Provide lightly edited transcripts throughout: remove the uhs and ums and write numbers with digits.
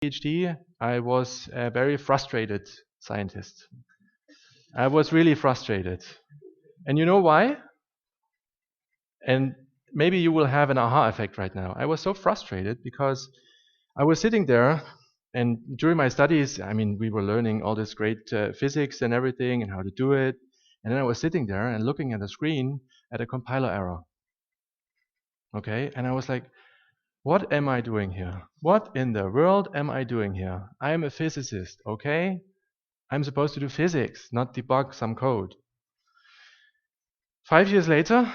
PhD, I was a very frustrated scientist. I was really frustrated. And you know why? And maybe you will have an aha effect right now. I was so frustrated because I was sitting there, and during my studies, I mean, we were learning all this great physics and everything and how to do it. And then I was sitting there and looking at the screen at a compiler error. Okay, and I was like, what am I doing here? What in the world am I doing here? I am a physicist, okay? I'm supposed to do physics, not debug some code. 5 years later,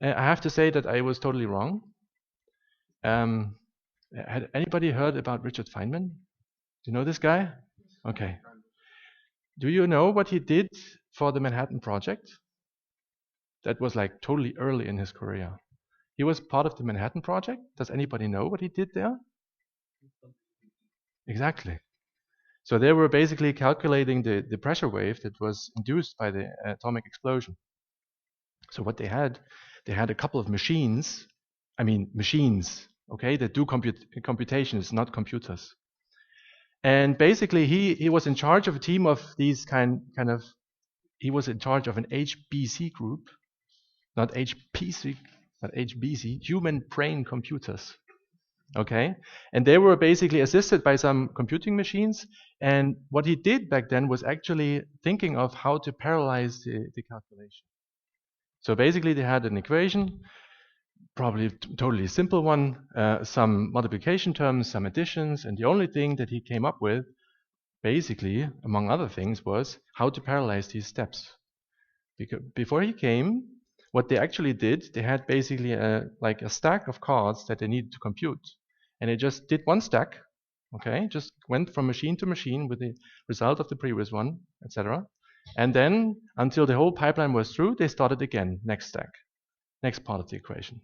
I have to say that I was totally wrong. Had anybody heard about Richard Feynman? Do you know this guy? Okay. Do you know what he did for the Manhattan Project? That was like totally early in his career. He was part of the Manhattan Project. Does anybody know what he did there? Exactly. So they were basically calculating the pressure wave that was induced by the atomic explosion. So what they had a couple of machines, okay, that do computations, not computers. And basically he was in charge of a team of these he was in charge of an HBC group, not HPC, but HBC, human brain computers. Okay, and they were basically assisted by some computing machines. And what he did back then was actually thinking of how to parallelize the calculation. So basically, they had an equation, probably totally simple one, some multiplication terms, some additions, and the only thing that he came up with, basically, among other things, was how to parallelize these steps. Because before he came, what they actually did, they had basically like a stack of cards that they needed to compute. And they just did one stack, okay, just went from machine to machine with the result of the previous one, etc. And then until the whole pipeline was through, they started again, next stack, next part of the equation.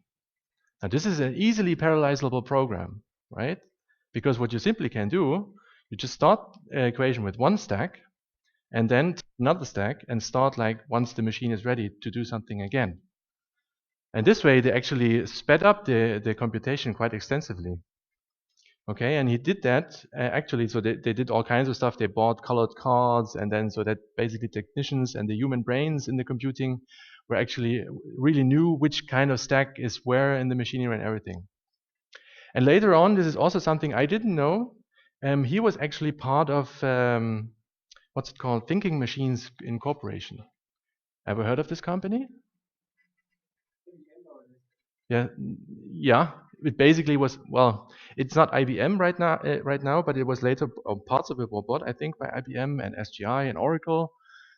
Now this is an easily parallelizable program, right? Because what you simply can do, you just start an equation with one stack, and then another stack, and start like once the machine is ready to do something again. And this way they actually sped up the computation quite extensively. Okay, and he did that actually, so they did all kinds of stuff. They bought colored cards, and then so that basically technicians and the human brains in the computing were actually really knew which kind of stack is where in the machinery and everything. And later on, this is also something I didn't know. He was actually part of what's it called? Thinking Machines Incorporation. Ever heard of this company? Yeah, yeah. It basically was, well, it's not IBM right now, but it was later, parts of it were bought, I think, by IBM and SGI and Oracle.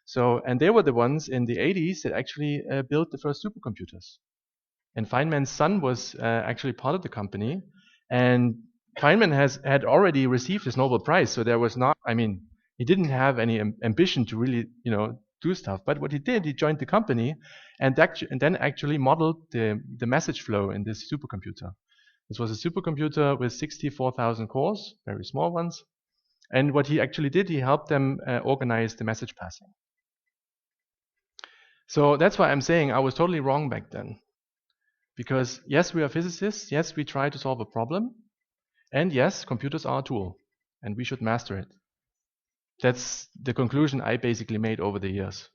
So, and they were the ones in the 80s that actually built the first supercomputers. And Feynman's son was actually part of the company, and Feynman had already received his Nobel Prize, so there was not, I mean, he didn't have any ambition to really, do stuff. But what he did, he joined the company, and then actually modeled the message flow in this supercomputer. This was a supercomputer with 64,000 cores, very small ones. And what he actually did, he helped them organize the message passing. So that's why I'm saying I was totally wrong back then. Because yes, we are physicists, yes, we try to solve a problem, and yes, computers are a tool, and we should master it. That's the conclusion I basically made over the years.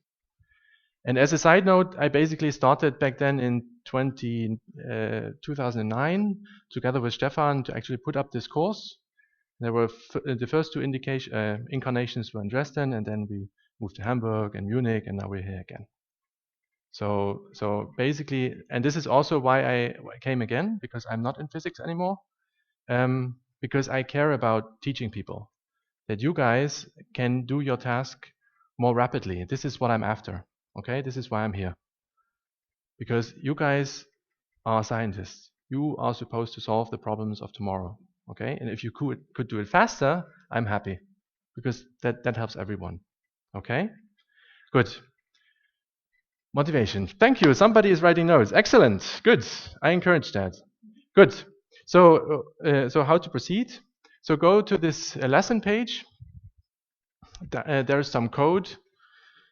And as a side note, I basically started back then in 2009 together with Stefan to actually put up this course. There were the first two incarnations were in Dresden, and then we moved to Hamburg and Munich, and now we're here again. So basically, and this is also why I came again, because I'm not in physics anymore, because I care about teaching people that you guys can do your task more rapidly. This is what I'm after. Okay, this is why I'm here. Because you guys are scientists. You are supposed to solve the problems of tomorrow. Okay, and if you could do it faster, I'm happy, because that helps everyone. Okay, good. Motivation. Thank you. Somebody is writing notes. Excellent. Good. I encourage that. Good. So how to proceed? So go to this lesson page. There's some code.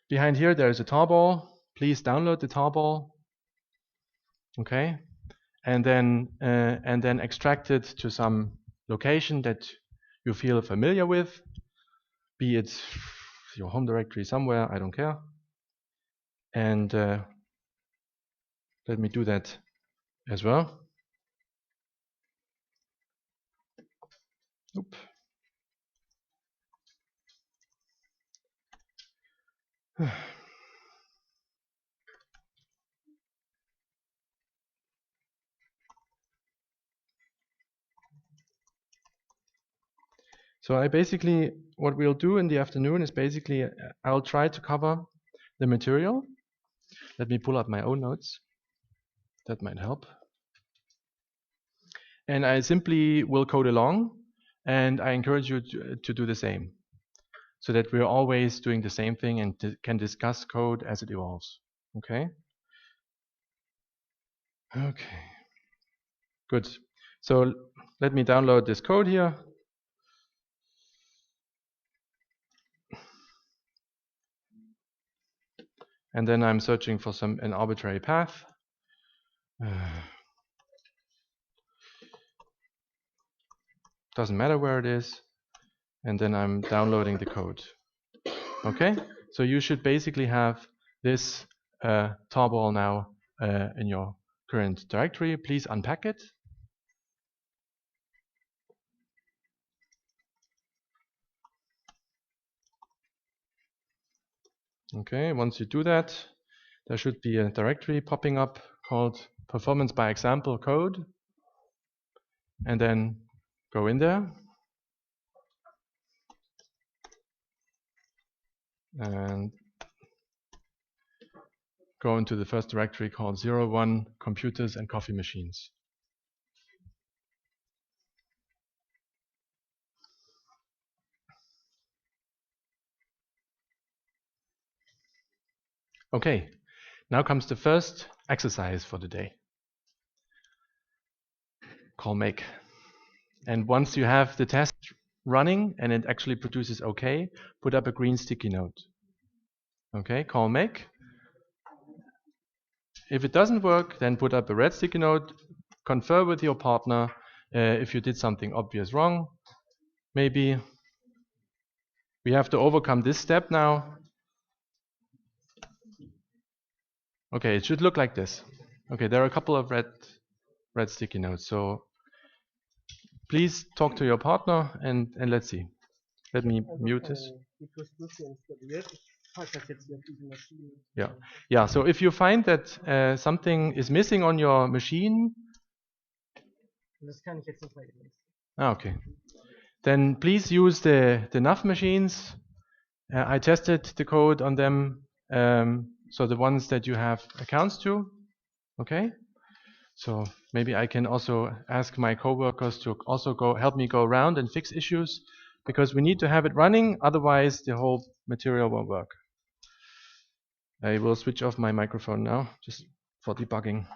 Behind here, there is a tarball. Please download the tarball. Okay, and then extract it to some location that you feel familiar with, be it your home directory somewhere, I don't care. And let me do that as well. Oop. So I basically, what we'll do in the afternoon is basically, I'll try to cover the material. Let me pull up my own notes. That might help. And I simply will code along, and I encourage you to do the same, so that we're always doing the same thing and can discuss code as it evolves. Okay? Okay. Good. So let me download this code here. And then I'm searching for an arbitrary path. Doesn't matter where it is. And then I'm downloading the code. Okay? So you should basically have this tarball now in your current directory. Please unpack it. Okay, once you do that, there should be a directory popping up called performance by example code. And then go in there. And go into the first directory called 01 computers and coffee machines. Okay, now comes the first exercise for the day. Call make. And once you have the test running and it actually produces OK, put up a green sticky note. Okay, call make. If it doesn't work, then put up a red sticky note. Confer with your partner if you did something obvious wrong. Maybe we have to overcome this step now. Okay, it should look like this. Okay, there are a couple of red sticky notes. So please talk to your partner and let's see. Let me mute this. Yeah. So if you find that something is missing on your machine, okay, then please use the NAV machines. I tested the code on them, so the ones that you have accounts to. Okay. So maybe I can also ask my coworkers to also help me go around and fix issues, because we need to have it running, otherwise the whole material won't work. I will switch off my microphone now, just for debugging.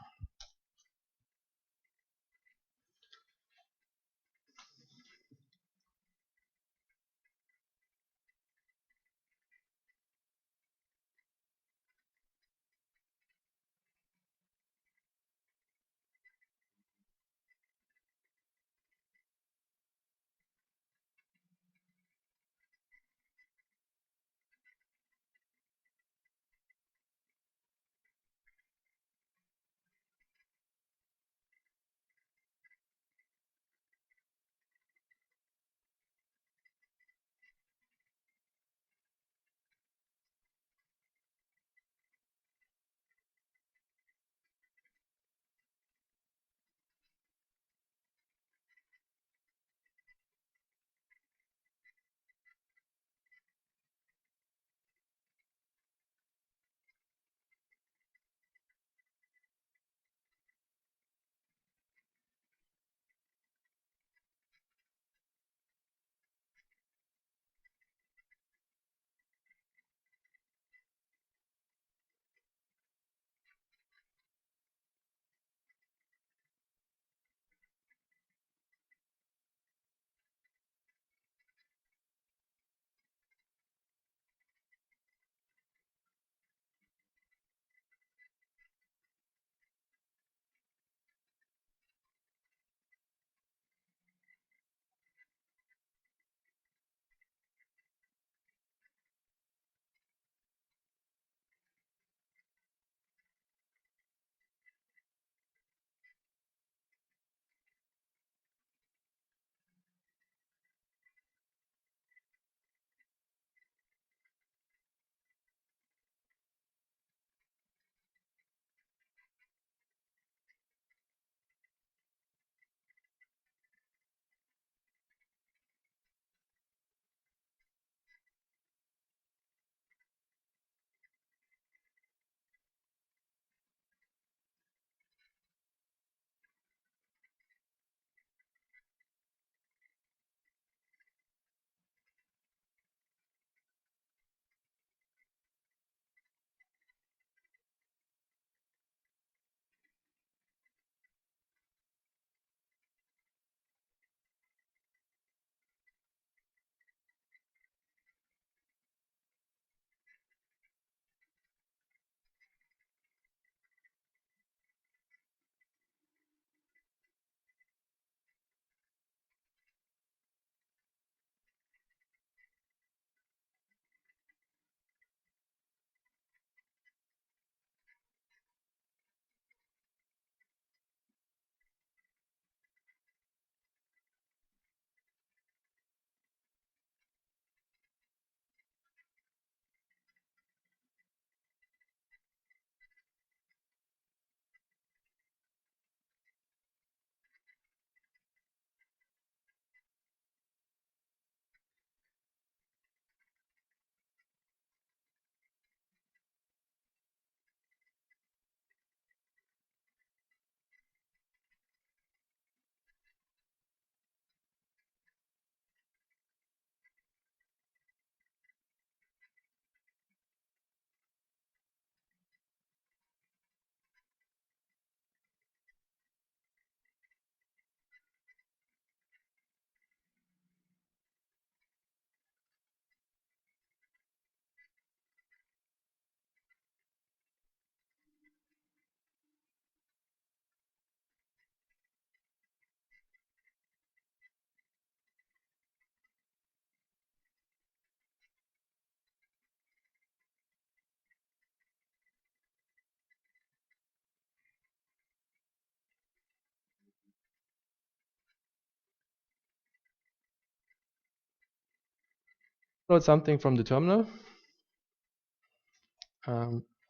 Download something from the terminal.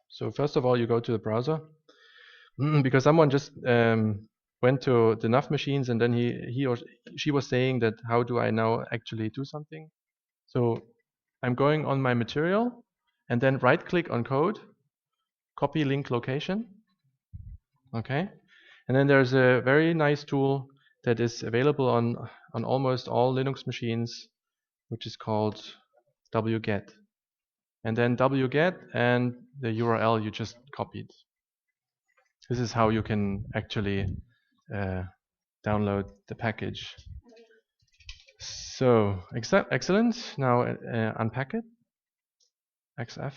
So first of all, you go to the browser because someone just went to the NAV machines and then he or she was saying that how do I now actually do something? So I'm going on my material and then right click on code, copy link location. Okay. And then there's a very nice tool that is available on almost all Linux machines, which is called wget. And then wget and the URL you just copied. This is how you can actually download the package. So excellent. Now unpack it. XF.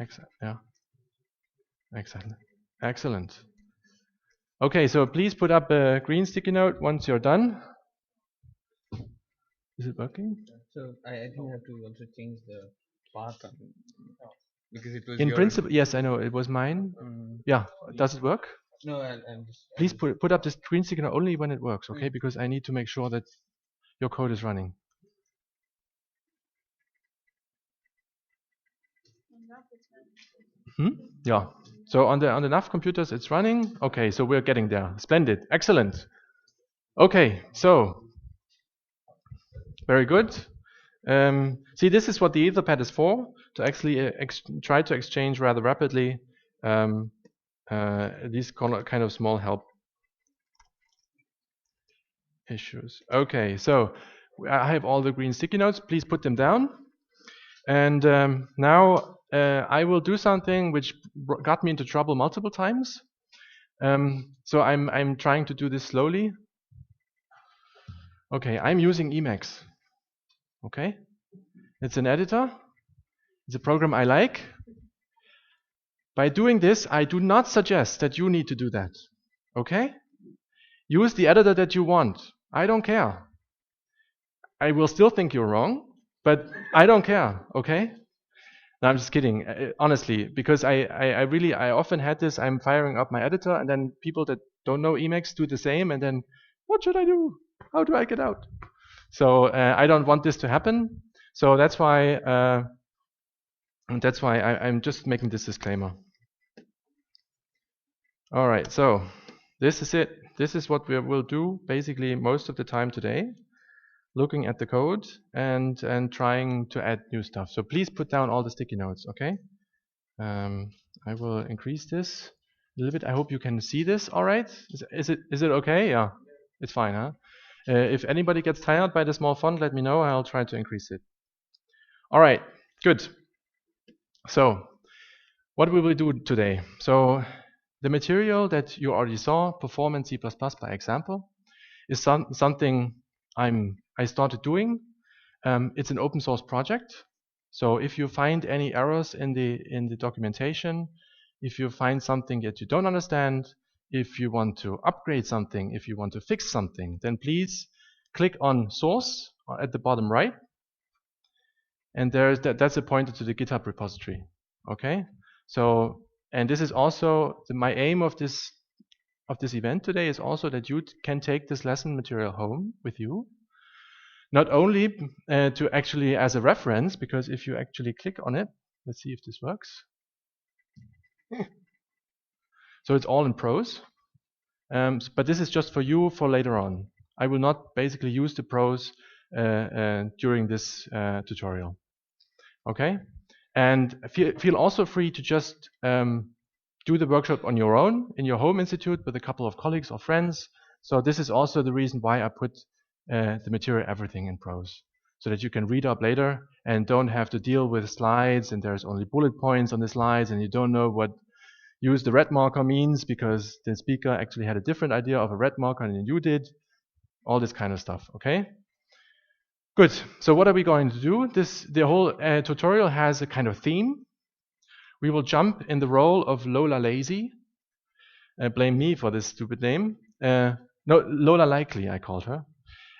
XF. Yeah. Excellent. Excellent. Okay, so please put up a green sticky note once you're done. Is it working? So I think I have to also change the path because it was in your... principle. Yes, I know it was mine. Yeah, does it work? No, I'll just... Please put up this green sticky note only when it works, okay? Because I need to make sure that your code is running. Yeah. So on the NAV computers, it's running. Okay, so we're getting there. Splendid. Excellent. Okay, so very good. See, this is what the Etherpad is for, to actually try to exchange rather rapidly these kind of small help issues. Okay, so I have all the green sticky notes. Please put them down. And now I will do something which got me into trouble multiple times. So I'm trying to do this slowly. Okay, I'm using Emacs. Okay, it's an editor. It's a program I like. By doing this, I do not suggest that you need to do that. Okay? Use the editor that you want. I don't care. I will still think you're wrong, but I don't care. Okay? No, I'm just kidding. Honestly, because I often had this. I'm firing up my editor, and then people that don't know Emacs do the same, and then what should I do? How do I get out? So I don't want this to happen. So that's why I'm just making this disclaimer. All right. So this is it. This is what we will do basically most of the time today. Looking at the code and trying to add new stuff. So please put down all the sticky notes, okay? I will increase this a little bit. I hope you can see this all right. Is it okay? Yeah, it's fine, huh? If anybody gets tired by the small font, let me know. I'll try to increase it. All right, good. So what we will do today. So the material that you already saw, Performance C++ by example, is something I started doing. It's an open source project. So if you find any errors in the documentation, if you find something that you don't understand, if you want to upgrade something, if you want to fix something, then please click on source at the bottom right. And that's a pointer to the GitHub repository. Okay? So, and this is also my aim of this event today is also that you can take this lesson material home with you. Not only to actually as a reference, because if you actually click on it, let's see if this works. So it's all in prose, but this is just for you for later on. I will not basically use the prose during this tutorial. Okay, and feel also free to just do the workshop on your own in your home institute with a couple of colleagues or friends. So this is also the reason why I put the material everything in prose, so that you can read up later and don't have to deal with slides and there's only bullet points on the slides and you don't know what use the red marker means because the speaker actually had a different idea of a red marker than you did. All this kind of stuff, okay? Good, so what are we going to do? The whole tutorial has a kind of theme. We will jump in the role of Lola Lazy. Blame me for this stupid name. No, Lola Likely, I called her.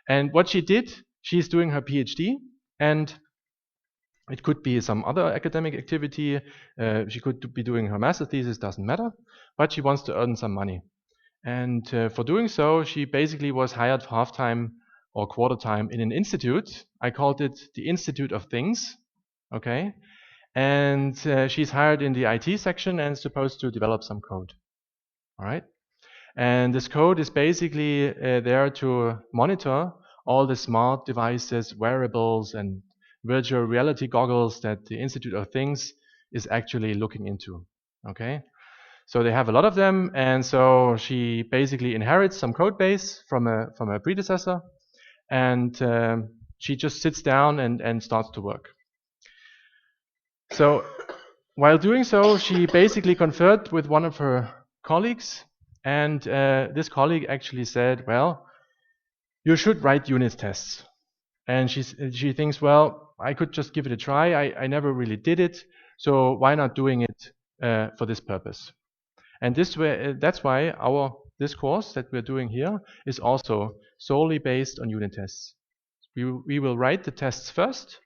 And what she did, she's doing her PhD, and it could be some other academic activity. She could be doing her master thesis, doesn't matter. But she wants to earn some money. And for doing so, she basically was hired for half-time or quarter time in an institute. I called it the Institute of Things. Okay, and she's hired in the IT section and supposed to develop some code. All right, and this code is basically there to monitor all the smart devices, wearables, and virtual reality goggles that the Institute of Things is actually looking into. Okay, so they have a lot of them, and so she basically inherits some code base from a predecessor, and she just sits down and starts to work. So while doing so, she basically conferred with one of her colleagues, and this colleague actually said, well, you should write unit tests. And she thinks, well, I could just give it a try. I never really did it, so why not doing it for this purpose? And that's why this course that we're doing here is also solely based on unit tests. We will write the tests first,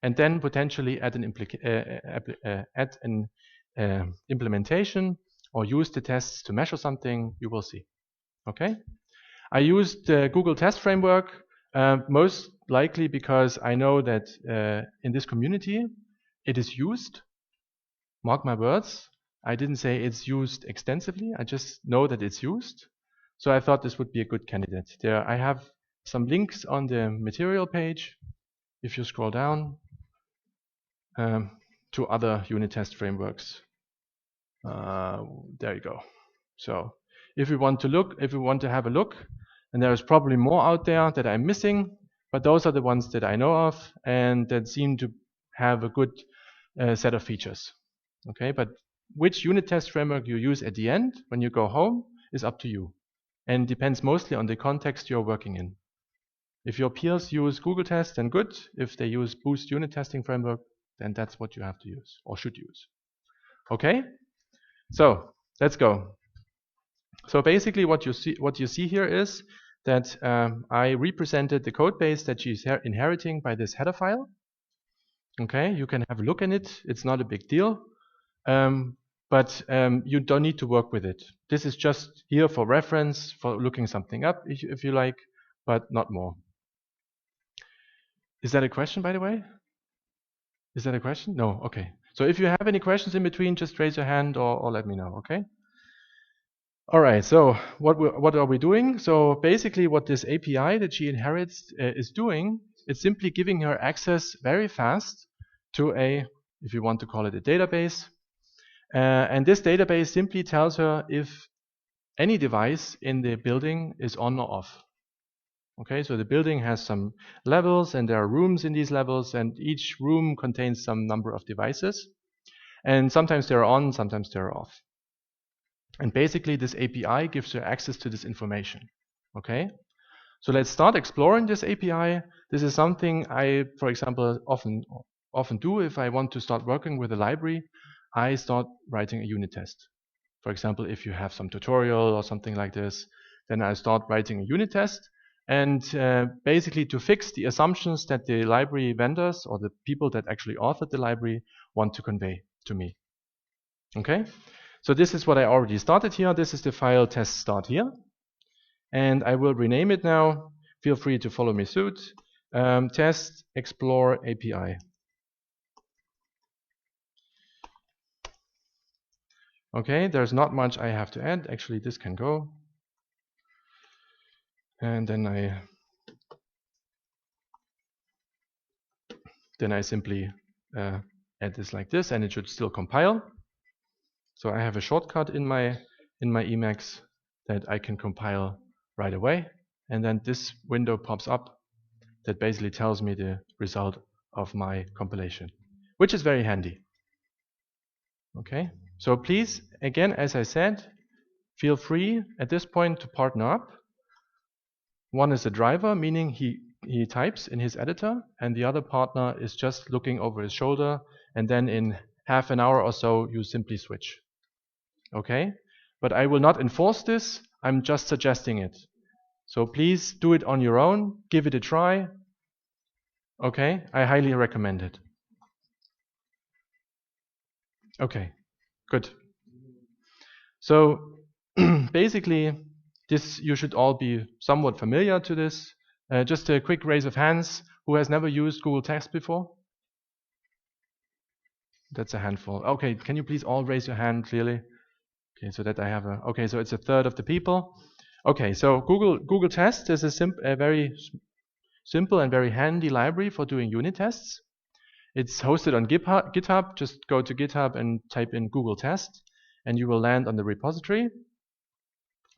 and then potentially add an implementation or use the tests to measure something. You will see. Okay. I used the Google Test Framework most likely because I know that in this community it is used. Mark my words. I didn't say it's used extensively. I just know that it's used. So I thought this would be a good candidate. There, I have some links on the material page. If you scroll down to other unit test frameworks, there you go. So if we want to have a look, and there is probably more out there that I'm missing, but those are the ones that I know of and that seem to have a good set of features. Okay, but which unit test framework you use at the end when you go home is up to you, and depends mostly on the context you're working in. If your peers use Google Test, then good. If they use Boost unit testing framework, then that's what you have to use or should use. Okay, so let's go. So basically, what you see here is that I represented the code base that she's inheriting by this header file. Okay, you can have a look in it. It's not a big deal. But you don't need to work with it. This is just here for reference, for looking something up if you like, but not more. Is that a question, by the way? Is that a question? No? Okay. So if you have any questions in between, just raise your hand or let me know, okay? All right, so what are we doing? So basically what this API that she inherits is doing, it's simply giving her access very fast to a, if you want to call it a database. And this database simply tells her if any device in the building is on or off. Okay, so the building has some levels and there are rooms in these levels, and each room contains some number of devices. And sometimes they're on, sometimes they're off. And basically this API gives her access to this information. Okay, so let's start exploring this API. This is something I, for example, often do if I want to start working with a library. I start writing a unit test. For example, if you have some tutorial or something like this, then I start writing a unit test, and basically to fix the assumptions that the library vendors or the people that actually authored the library want to convey to me. Okay, so this is what I already started here. This is the file test start here, and I will rename it now. Feel free to follow me suit. Test explore API. Okay, there's not much I have to add. Actually, this can go. And then I simply add this like this, and it should still compile. So I have a shortcut in my Emacs that I can compile right away, and then this window pops up that basically tells me the result of my compilation, which is very handy. Okay, so please, again, as I said, feel free at this point to partner up. One is a driver, meaning he types in his editor, and the other partner is just looking over his shoulder, and then in half an hour or so you simply switch. Okay, but I will not enforce this. I'm just suggesting it. So please do it on your own, give it a try. Okay, I highly recommend it. Okay, good. So basically, this you should all be somewhat familiar to this. Just a quick raise of hands. Who has never used Google Text before? That's a handful. Okay, can you please all raise your hand clearly? Okay, so that I have a. Okay, so it's a third of the people. Okay, so Google Test is a very simple and very handy library for doing unit tests. It's hosted on GitHub. Just go to GitHub and type in Google Test, and you will land on the repository.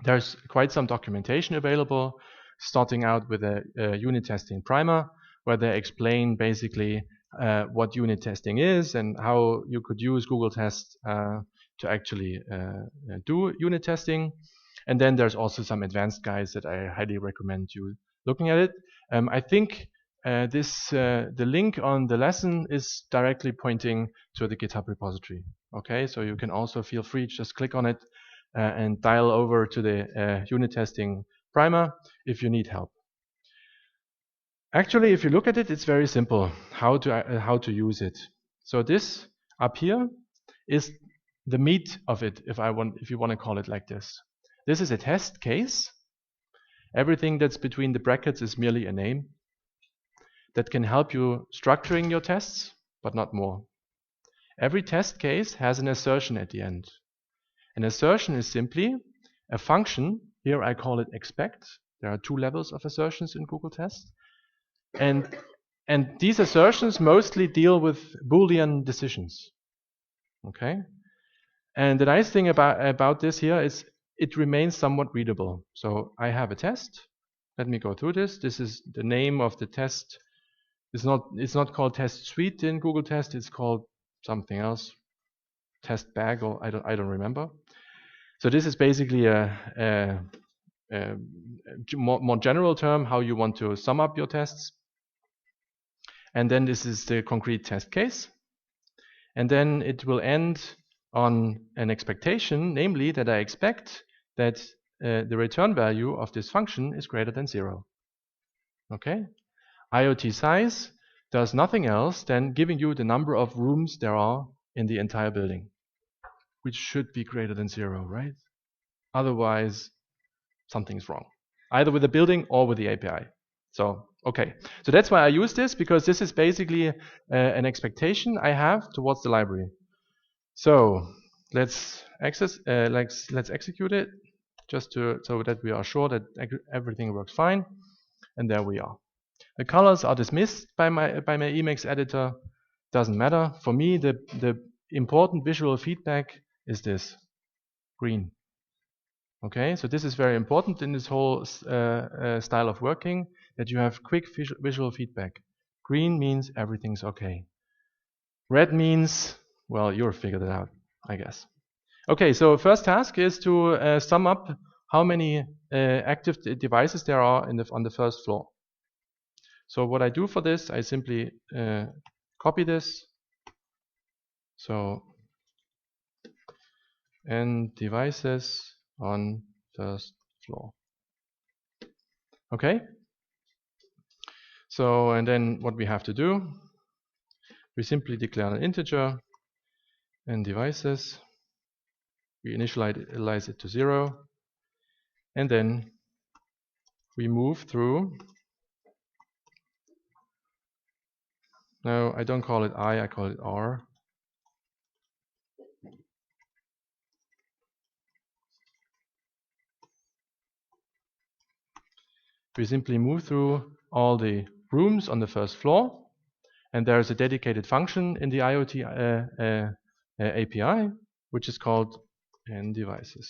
There's quite some documentation available, starting out with a unit testing primer, where they explain basically what unit testing is and how you could use Google Test to actually do unit testing. And then there's also some advanced guides that I highly recommend you looking at it. I think the link on the lesson is directly pointing to the GitHub repository. Okay, so you can also feel free to just click on it and dial over to the unit testing primer if you need help. Actually, if you look at it, it's very simple how to use it. So this up here is the meat of it, if you want to call it like this. This is a test case. Everything that's between the brackets is merely a name that can help you structuring your tests, but not more. Every test case has an assertion at the end. An assertion is simply a function. Here I call it expect. There are two levels of assertions in Google Test. And these assertions mostly deal with Boolean decisions. Okay? And the nice thing about this here is it remains somewhat readable. So I have a test. Let me go through this. This is the name of the test. It's not called test suite in Google Test. It's called something else. Test bag, or I don't remember. So this is basically a more general term how you want to sum up your tests. And then this is the concrete test case. And then it will end on an expectation, namely that I expect that the return value of this function is greater than 0. Okay? IoT size does nothing else than giving you the number of rooms there are in the entire building, which should be greater than 0, right? Otherwise, something's wrong, either with the building or with the API. So, okay. So that's why I use this, because this is basically an expectation I have towards the library. So let's execute it, just so that we are sure that everything works fine. And there we are. The colors are dismissed by my Emacs editor. Doesn't matter. For me, the important visual feedback is this green. Okay, so this is very important in this whole style of working, that you have quick visual feedback. Green means everything's okay. Red means, well, you'll figure it out, I guess. Okay, so first task is to sum up how many active devices there are on the first floor. So what I do for this, I simply copy this. So n devices on first floor. Okay. So, and then what we have to do, we simply declare an integer n devices. We initialize it to 0. And then we move through. No, I don't call it I call it R. We simply move through all the rooms on the first floor, and there is a dedicated function in the IoT API, which is called n devices.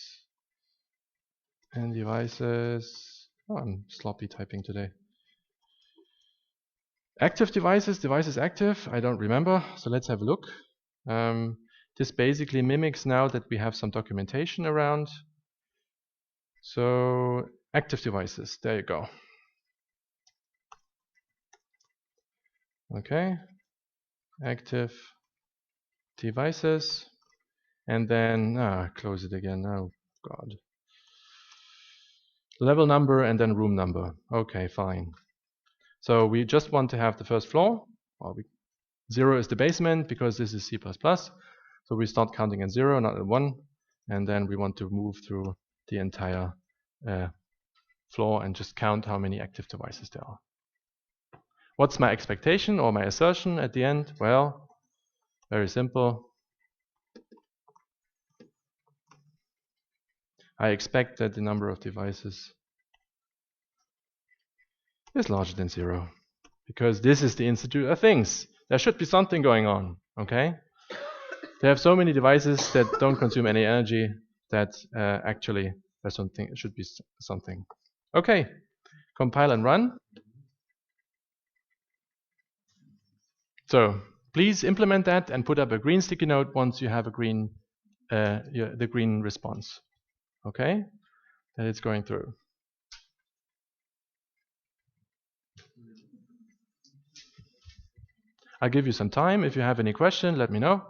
N devices. Oh, I'm sloppy typing today. Active devices active, I don't remember, so let's have a look. This basically mimics now that we have some documentation around. So active devices, there you go. Okay, active devices, and then close it again. Oh God. Level number and then room number. Okay, fine. So we just want to have the first floor. Well, 0 is the basement because this is C++. So we start counting at 0, not at 1, and then we want to move through the entire floor and just count how many active devices there are. What's my expectation or my assertion at the end? Well, very simple. I expect that the number of devices is larger than 0, because this is the Institute of Things. There should be something going on, okay? They have so many devices that don't consume any energy that actually there's something, it should be something. Okay, compile and run. So please implement that and put up a green sticky note once you have a green, the green response. Okay, that it's going through. I'll give you some time. If you have any question, let me know.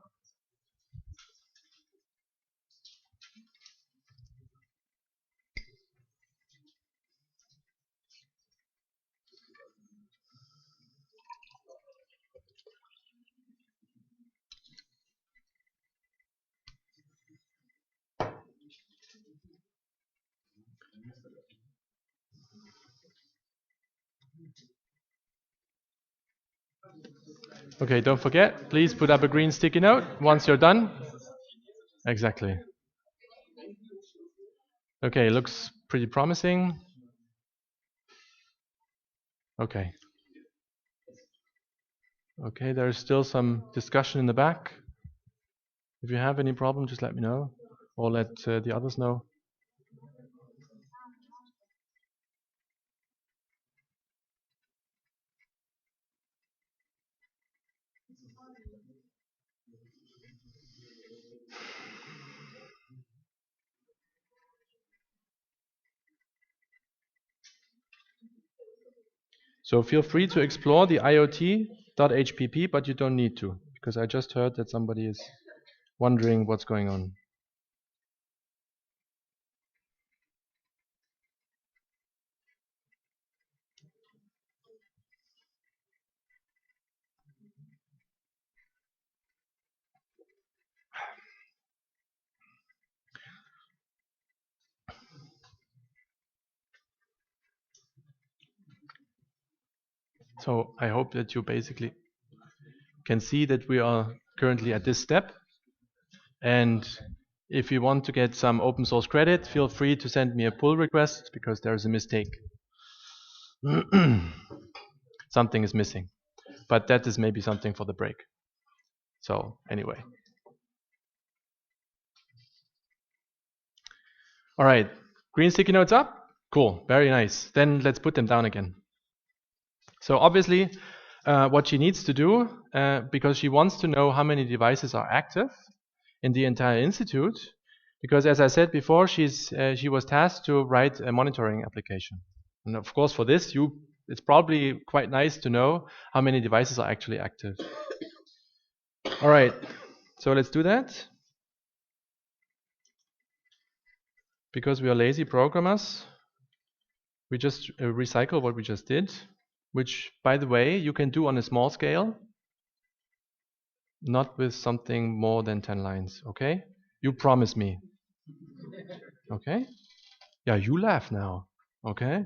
Okay, don't forget, please put up a green sticky note once you're done. Exactly. Okay, looks pretty promising. Okay. Okay, there's still some discussion in the back. If you have any problem, just let me know, or let the others know. So feel free to explore the IoT.hpp, but you don't need to, because I just heard that somebody is wondering what's going on. So I hope that you basically can see that we are currently at this step. And if you want to get some open source credit, feel free to send me a pull request, because there's a mistake. Something is missing. But that is maybe something for the break. So anyway. All right. Green sticky notes up? Cool. Very nice. Then let's put them down again. So obviously, what she needs to do, because she wants to know how many devices are active in the entire institute, because as I said before, she was tasked to write a monitoring application. And of course, for this, it's probably quite nice to know how many devices are actually active. All right. So let's do that. Because we are lazy programmers, we just recycle what we just did, which, by the way, you can do on a small scale, not with something more than 10 lines, okay? You promise me. Okay? Yeah, you laugh now, okay?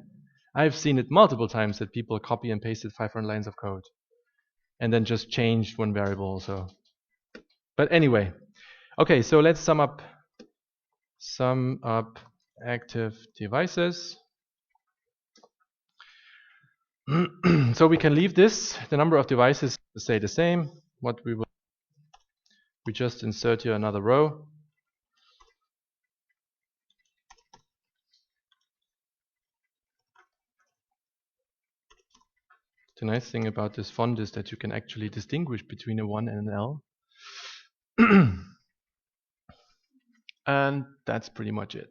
I've seen it multiple times that people copy and pasted 500 lines of code and then just changed one variable also. But anyway, okay, so let's sum up active devices. So we can leave the number of devices to stay the same. We just insert here another row. The nice thing about this font is that you can actually distinguish between a 1 and an L. And that's pretty much it.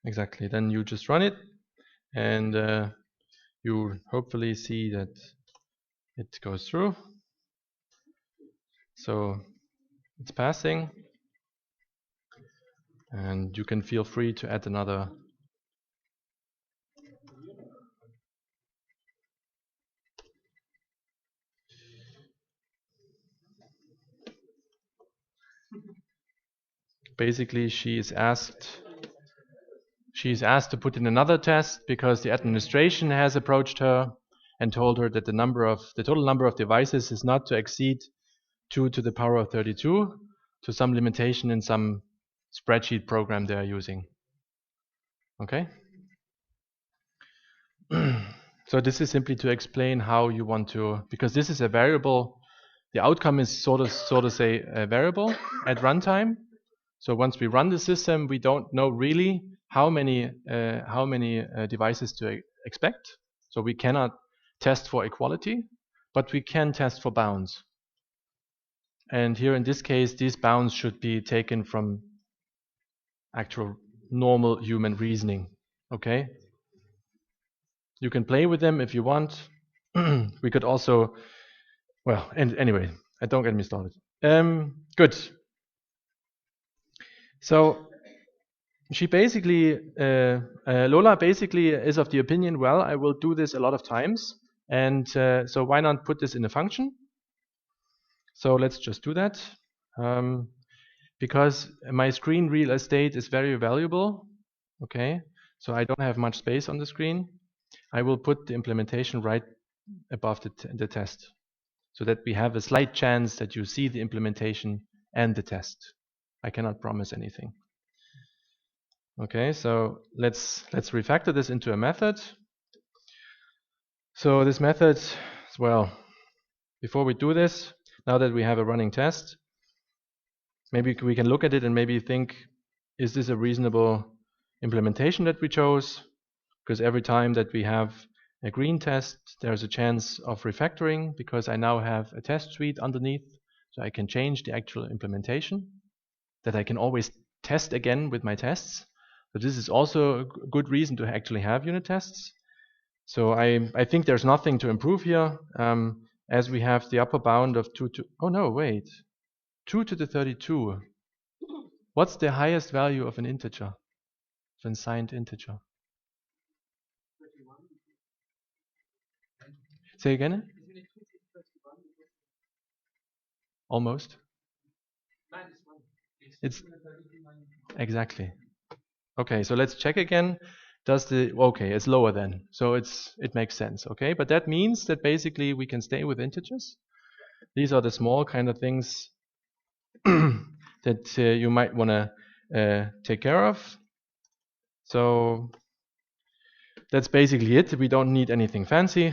Exactly. Then you just run it, and you hopefully see that it goes through. So it's passing, and you can feel free to add another. basically she is asked to put in another test because the administration has approached her and told her that the total number of devices is not to exceed 2 to the power of 32 to some limitation in some spreadsheet program they are using. Okay? So this is simply to explain how you want to, because this is a variable, the outcome is sort of say a variable at runtime. So once we run the system, we don't know really how many devices to expect. So we cannot test for equality, but we can test for bounds. And here in this case, these bounds should be taken from actual normal human reasoning. Okay? You can play with them if you want. We could also, well, and anyway, don't get me started. Good. So she basically, Lola basically is of the opinion, well, I will do this a lot of times, and so why not put this in a function? So let's just do that. Because my screen real estate is very valuable, okay, so I don't have much space on the screen. I will put the implementation right above the test, so that we have a slight chance that you see the implementation and the test. I cannot promise anything. Okay, so let's refactor this into a method. So this method, well, before we do this, now that we have a running test, maybe we can look at it and maybe think, is this a reasonable implementation that we chose? Because every time that we have a green test, there's a chance of refactoring because I now have a test suite underneath, so I can change the actual implementation that I can always test again with my tests. So this is also a good reason to actually have unit tests. So I think there's nothing to improve here, as we have the upper bound of 2 to, oh no, wait, 2 to the 32. What's the highest value of an integer, of an signed integer? Say again? Almost. It's exactly. Okay, so let's check again. Okay, it's lower then. So it makes sense, okay? But that means that basically we can stay with integers. These are the small kind of things that you might want to take care of. So that's basically it. We don't need anything fancy.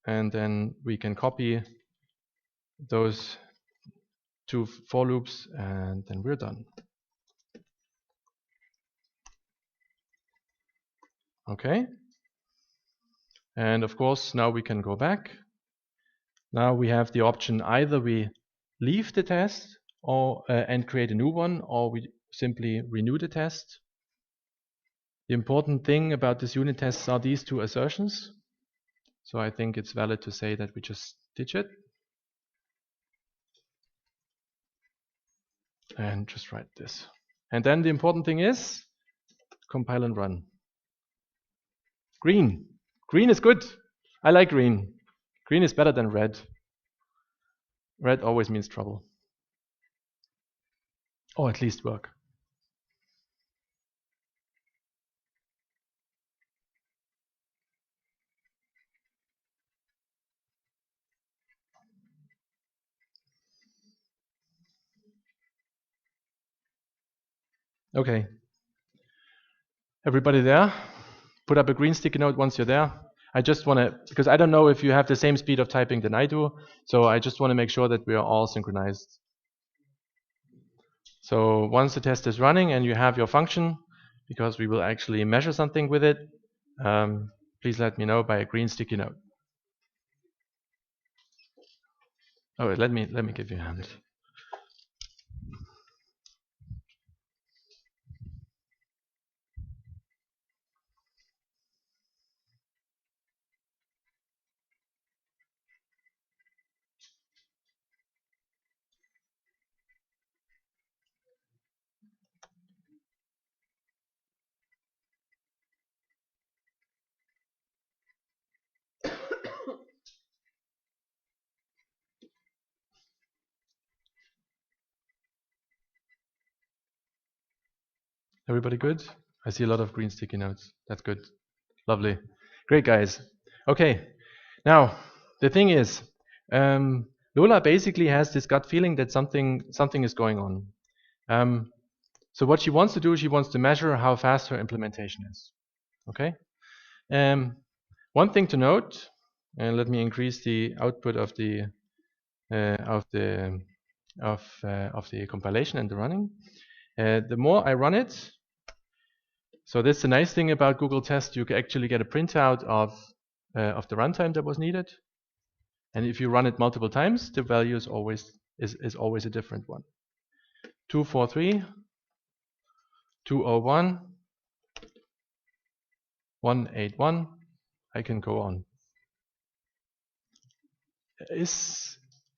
And then we can copy those 2 for loops and then we're done. Okay. And of course, now we can go back. Now we have the option either we leave the test or and create a new one, or we simply renew the test. The important thing about this unit tests are these 2 assertions. So I think it's valid to say that we just ditch it and just write this. And then the important thing is compile and run. Green. Green is good. I like green. Green is better than red. Red always means trouble. Or at least work. Okay. Everybody there? Put up a green sticky note once you're there. I just want to, because I don't know if you have the same speed of typing than I do, so I just want to make sure that we are all synchronized. So once the test is running and you have your function, because we will actually measure something with it, please let me know by a green sticky note. Oh, let me give you a hand. Everybody good? I see a lot of green sticky notes. That's good. Lovely. Great, guys. Okay. Now, the thing is, Lola basically has this gut feeling that something is going on. So what she wants to do, she wants to measure how fast her implementation is. Okay. One thing to note, and let me increase the output of the compilation and the running. The more I run it, so that's the nice thing about Google Test. You can actually get a printout of the runtime that was needed, and if you run it multiple times, the value is always a different one. 243, 201, 181. I can go on.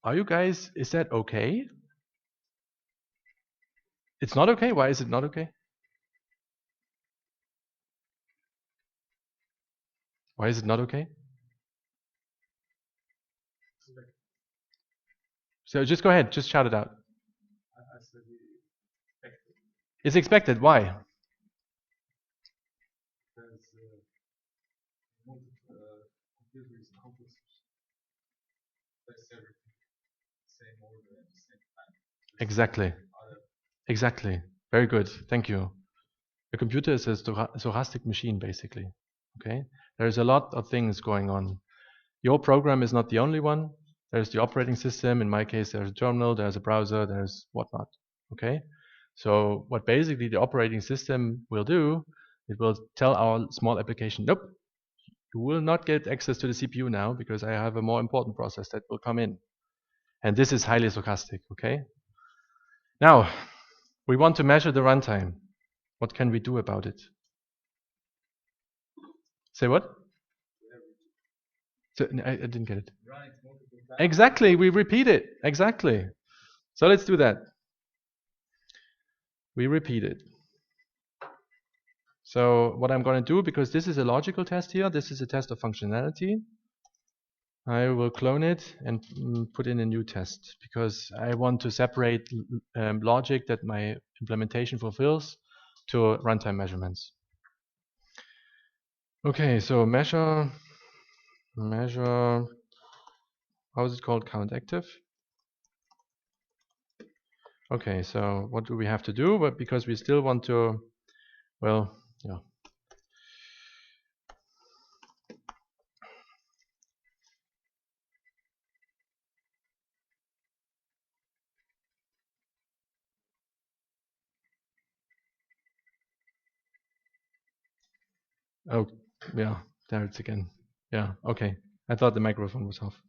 Are you guys? Is that okay? It's not okay. Why is it not okay? Why is it not okay? So just go ahead, just shout it out. It's expected. Why? Exactly. Exactly. Very good. Thank you. A computer is a stochastic machine, basically. Okay. There's a lot of things going on. Your program is not the only one. There's the operating system. In my case, there's a terminal, there's a browser, there's whatnot. Okay. So what basically the operating system will do, it will tell our small application, nope, you will not get access to the CPU now because I have a more important process that will come in. And this is highly stochastic. Okay. Now, we want to measure the runtime. What can we do about it? Say what? So, I didn't get it. Exactly, we repeat it. Exactly. So let's do that. We repeat it. So what I'm going to do, because this is a logical test here, this is a test of functionality, I will clone it and put in a new test because I want to separate logic that my implementation fulfills to runtime measurements. Okay, so measure, how is it called? Count active. Okay, so what do we have to do? But because we still want to, well, yeah. Oh, yeah, there it's again. Yeah, okay. I thought the microphone was off.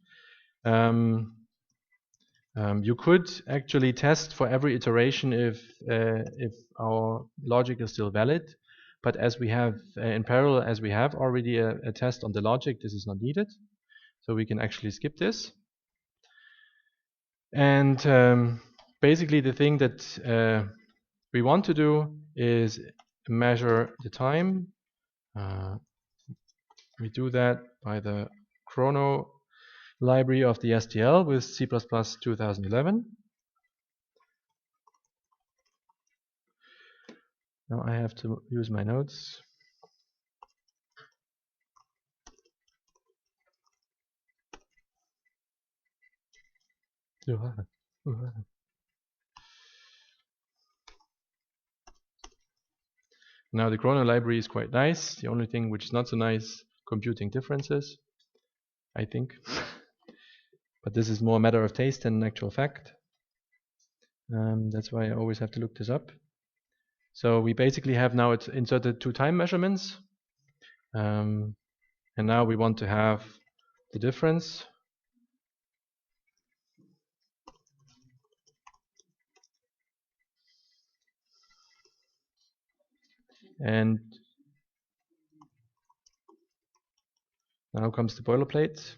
You could actually test for every iteration if our logic is still valid, but as we have in parallel, as we have already a test on the logic, this is not needed, so we can actually skip this. And basically, the thing that we want to do is measure the time. We do that by the chrono library of the STL with C++ 2011. Now I have to use my notes. Now the chrono library is quite nice. The only thing which is not so nice, computing differences, I think. But this is more a matter of taste than an actual fact. That's why I always have to look this up. So we basically have now inserted two time measurements. And now we want to have the difference. And now comes the boilerplate.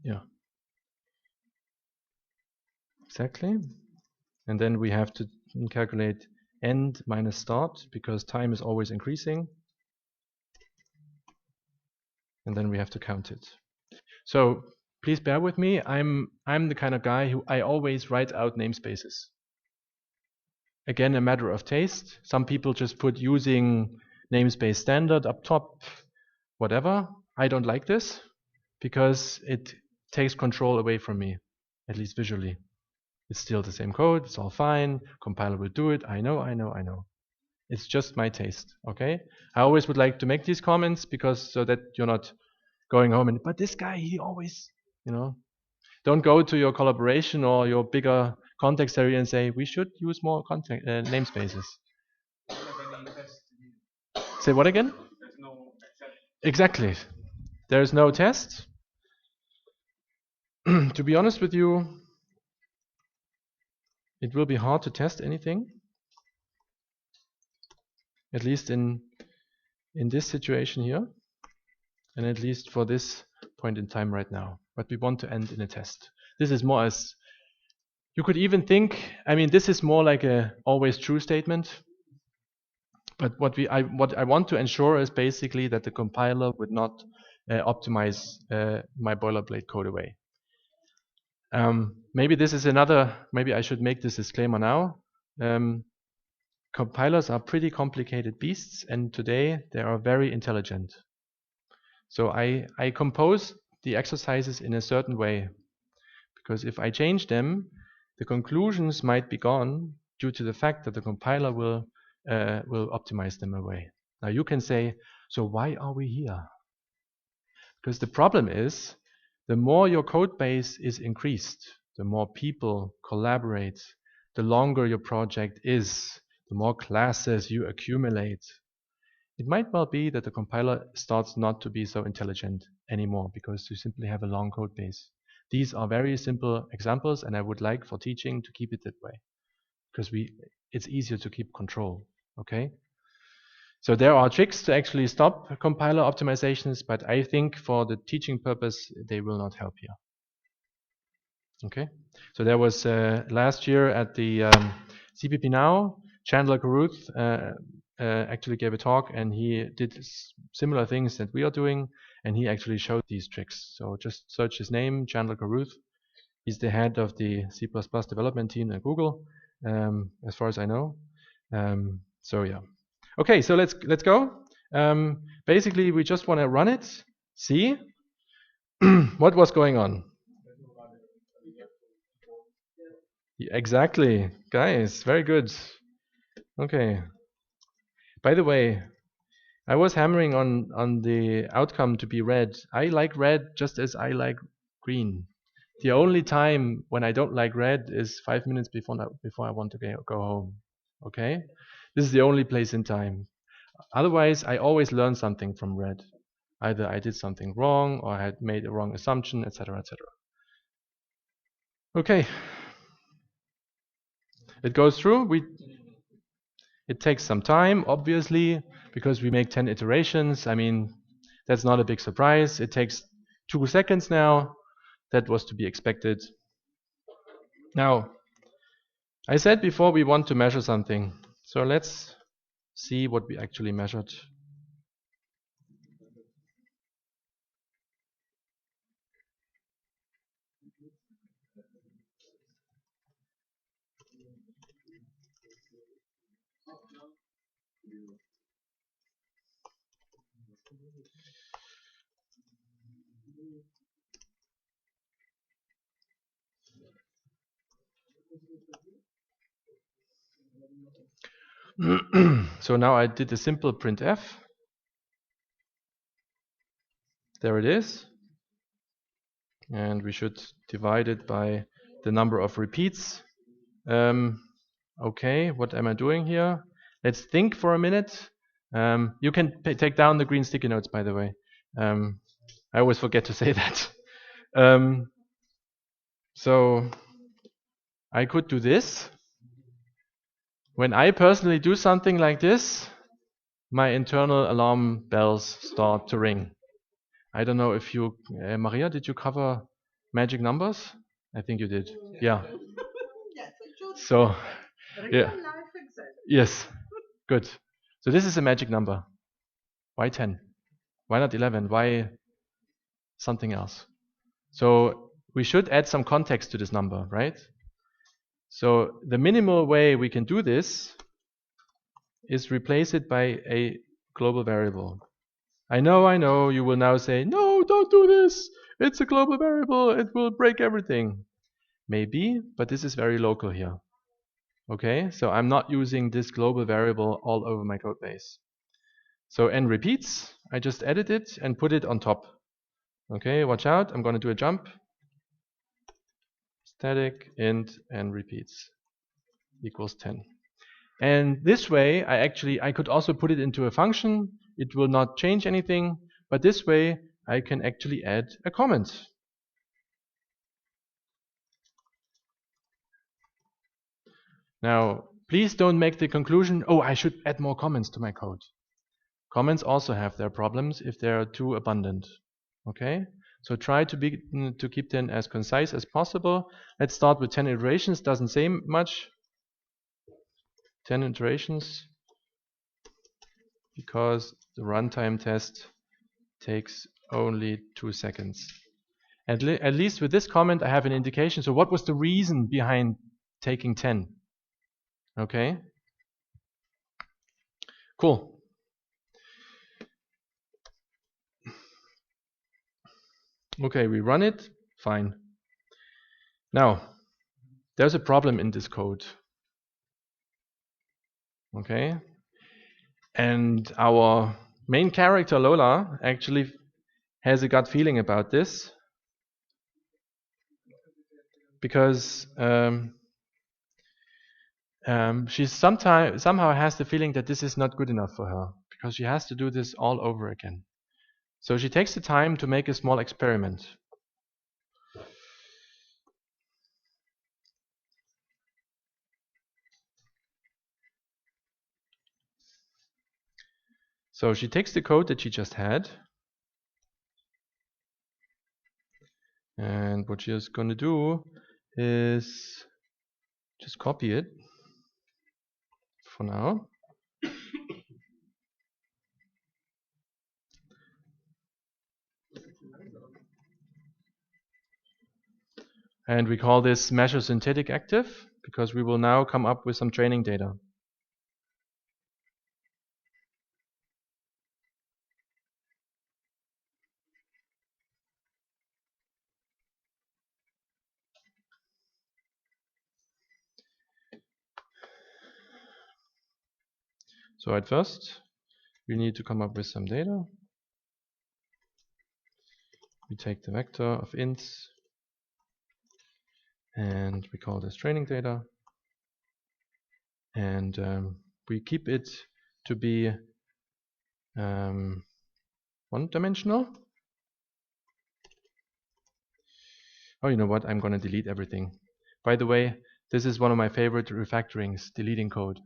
Yeah, exactly. And then we have to calculate end minus start because time is always increasing. And then we have to count it. So please bear with me. I'm the kind of guy who I always write out namespaces. Again, a matter of taste. Some people just put using namespace standard up top, whatever. I don't like this because it takes control away from me, at least visually. It's still the same code. It's all fine. Compiler will do it. I know. It's just my taste. Okay. I always would like to make these comments because so that you're not going home and, but this guy, he always, don't go to your collaboration or your bigger context area and say we should use more namespaces. Say what again? Exactly. There's no test. To be honest with you, it will be hard to test anything, at least in this situation here, and at least for this point in time right now. But we want to end in a test. This is more as you could even think. I mean, this is more like a always true statement. But what I want to ensure is basically that the compiler would not optimize my boilerplate code away. Maybe this is another. Maybe I should make this disclaimer now. Compilers are pretty complicated beasts, and today they are very intelligent. So I compose the exercises in a certain way, because if I change them, the conclusions might be gone due to the fact that the compiler will optimize them away. Now you can say, so why are we here? Because the problem is, the more your code base is increased, the more people collaborate, the longer your project is, the more classes you accumulate. It might well be that the compiler starts not to be so intelligent anymore because you simply have a long code base. These are very simple examples, and I would like for teaching to keep it that way because it's easier to keep control. Okay? So there are tricks to actually stop compiler optimizations, but I think for the teaching purpose, they will not help here. Okay? So there was last year at the CPP Now, Chandler Caruth actually gave a talk, and he did similar things that we are doing, and he actually showed these tricks. So just search his name, Chandler Caruth. He's the head of the C++ development team at Google, as far as I know. So yeah. Okay, so let's go. Basically, we just want to run it, see what was going on. Exactly, guys, very good. Okay. By the way, I was hammering on the outcome to be red. I like red just as I like green. The only time when I don't like red is 5 minutes before I want to go home. Okay? This is the only place in time. Otherwise, I always learn something from red. Either I did something wrong or I had made a wrong assumption, etc., etc. Okay. It goes through. It takes some time, obviously, because we make 10 iterations. I mean, that's not a big surprise. It takes 2 seconds now. That was to be expected. Now, I said before we want to measure something. So let's see what we actually measured. So now I did a simple printf. There it is. And we should divide it by the number of repeats. Okay, what am I doing here? Let's think for a minute. You can take down the green sticky notes, by the way. I always forget to say that. So I could do this. When I personally do something like this, my internal alarm bells start to ring. I don't know if you, Maria, did you cover magic numbers? I think you did. Yeah. So, yeah. Yes. Good. So this is a magic number. Why 10? Why not 11? Why something else? So we should add some context to this number, right? So the minimal way we can do this is replace it by a global variable. I know, you will now say, no, don't do this. It's a global variable. It will break everything. Maybe, but this is very local here. Okay, so I'm not using this global variable all over my code base. So n repeats, I just edit it and put it on top. Okay, watch out, I'm going to do a jump. Static int n repeats equals 10. And this way, I could also put it into a function. It will not change anything, but this way I can actually add a comment. Now, please don't make the conclusion, oh, I should add more comments to my code. Comments also have their problems if they are too abundant. Okay? So try to keep them as concise as possible. Let's start with 10 iterations. Doesn't say much. 10 iterations because the runtime test takes only 2 seconds. At least with this comment I have an indication. So what was the reason behind taking 10? Okay? Cool. Okay, we run it. Fine. Now, there's a problem in this code. Okay? And our main character, Lola, actually has a gut feeling about this. Because she somehow has the feeling that this is not good enough for her. Because she has to do this all over again. So she takes the time to make a small experiment. So she takes the code that she just had. And what she is going to do is just copy it for now. And we call this measure synthetic active because we will now come up with some training data. So at first, we need to come up with some data. We take the vector of ints and we call this training data. And we keep it to be one-dimensional. Oh, you know what? I'm going to delete everything. By the way, this is one of my favorite refactorings, deleting code.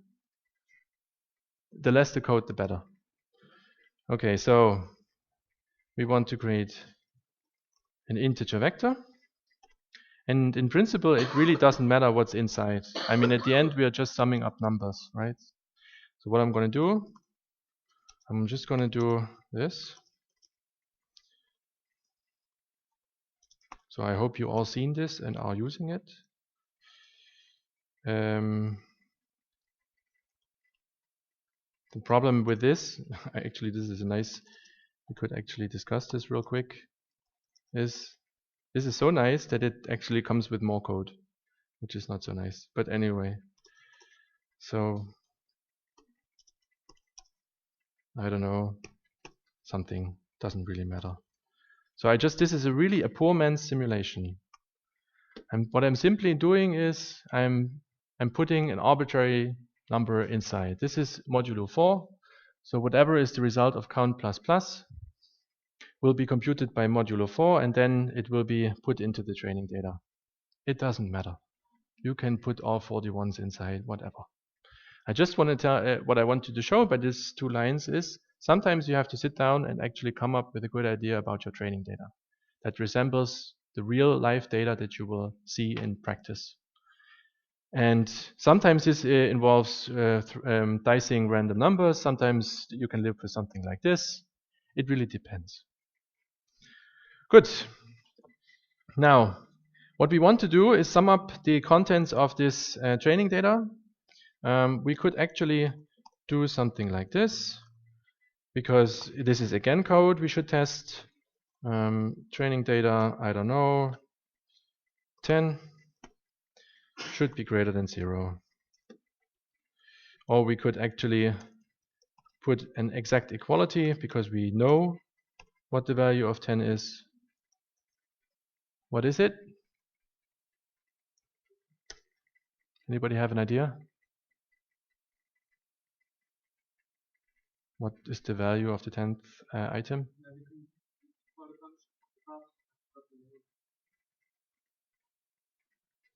The less the code, the better. Okay, so we want to create an integer vector. And in principle, it really doesn't matter what's inside. I mean, at the end, we are just summing up numbers, right? So what I'm going to do, I'm just going to do this. So I hope you all seen this and are using it. The problem with this, actually this is a nice, we could actually discuss this real quick, is this is so nice that it actually comes with more code, which is not so nice. But anyway, so I don't know, something doesn't really matter. So this is really a poor man's simulation. And what I'm simply doing is I'm putting an arbitrary number inside. This is modulo 4. So whatever is the result of count plus plus will be computed by modulo 4 and then it will be put into the training data. It doesn't matter. You can put all 41s inside, whatever. I just want to tell what I wanted to show by these 2 lines is sometimes you have to sit down and actually come up with a good idea about your training data that resembles the real life data that you will see in practice. And sometimes this involves dicing random numbers. Sometimes you can live with something like this. It really depends. Good. Now, what we want to do is sum up the contents of this training data. We could actually do something like this, because this is again code we should test. Training data, I don't know, 10 should be greater than 0. Or we could actually put an exact equality, because we know what the value of 10 is. What is it? Anybody have an idea? What is the value of the 10th item?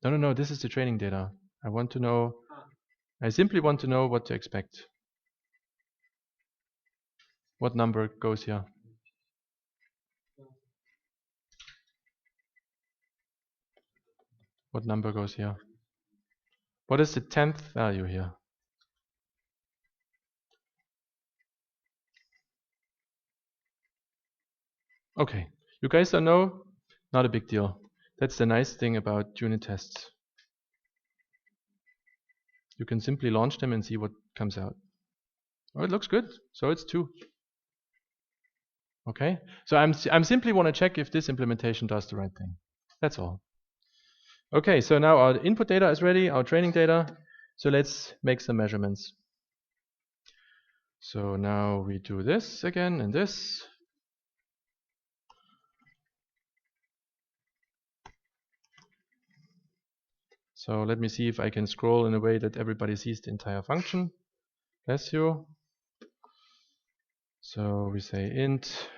No, this is the training data. I want to know, I simply want to know what to expect. What number goes here? What number goes here? What is the 10th value here? Okay, you guys don't know? Not a big deal. That's the nice thing about unit tests. You can simply launch them and see what comes out. Oh, it looks good. So it's 2. Okay, so I'm simply want to check if this implementation does the right thing. That's all. Okay, so now our input data is ready, our training data. So let's make some measurements. So now we do this again and this. So let me see if I can scroll in a way that everybody sees the entire function. Bless you. So we say int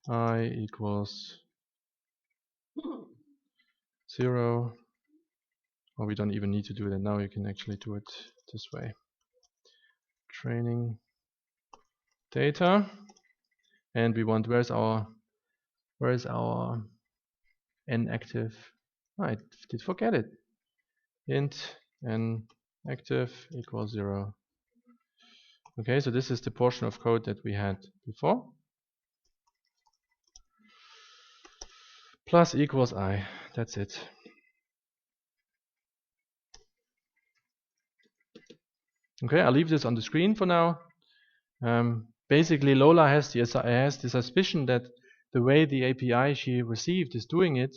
I equals 0. Or we don't even need to do that now, you can actually do it this way. Training data. And we want, where's our n active? I did forget it. Int n active equals 0. Okay, so this is the portion of code that we had before. Plus equals I. That's it. Okay, I'll leave this on the screen for now. Basically, Lola has the suspicion that the way the API she received is doing it,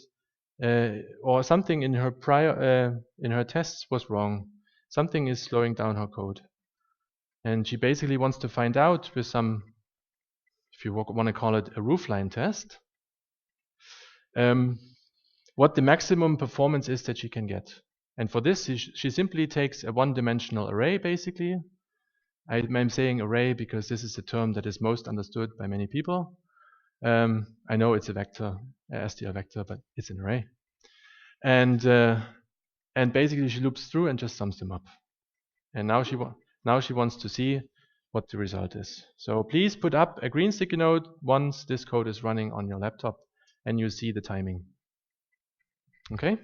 or something in her in her tests was wrong. Something is slowing down her code, and she basically wants to find out with some, if you want to call it a roofline test, what the maximum performance is that she can get. And for this, she simply takes a one-dimensional array, basically. I'm saying array because this is the term that is most understood by many people. I know it's a vector, str vector, but it's an array. And basically she loops through and just sums them up. And now she wants to see what the result is. So please put up a green sticky note once this code is running on your laptop and you see the timing. Okay?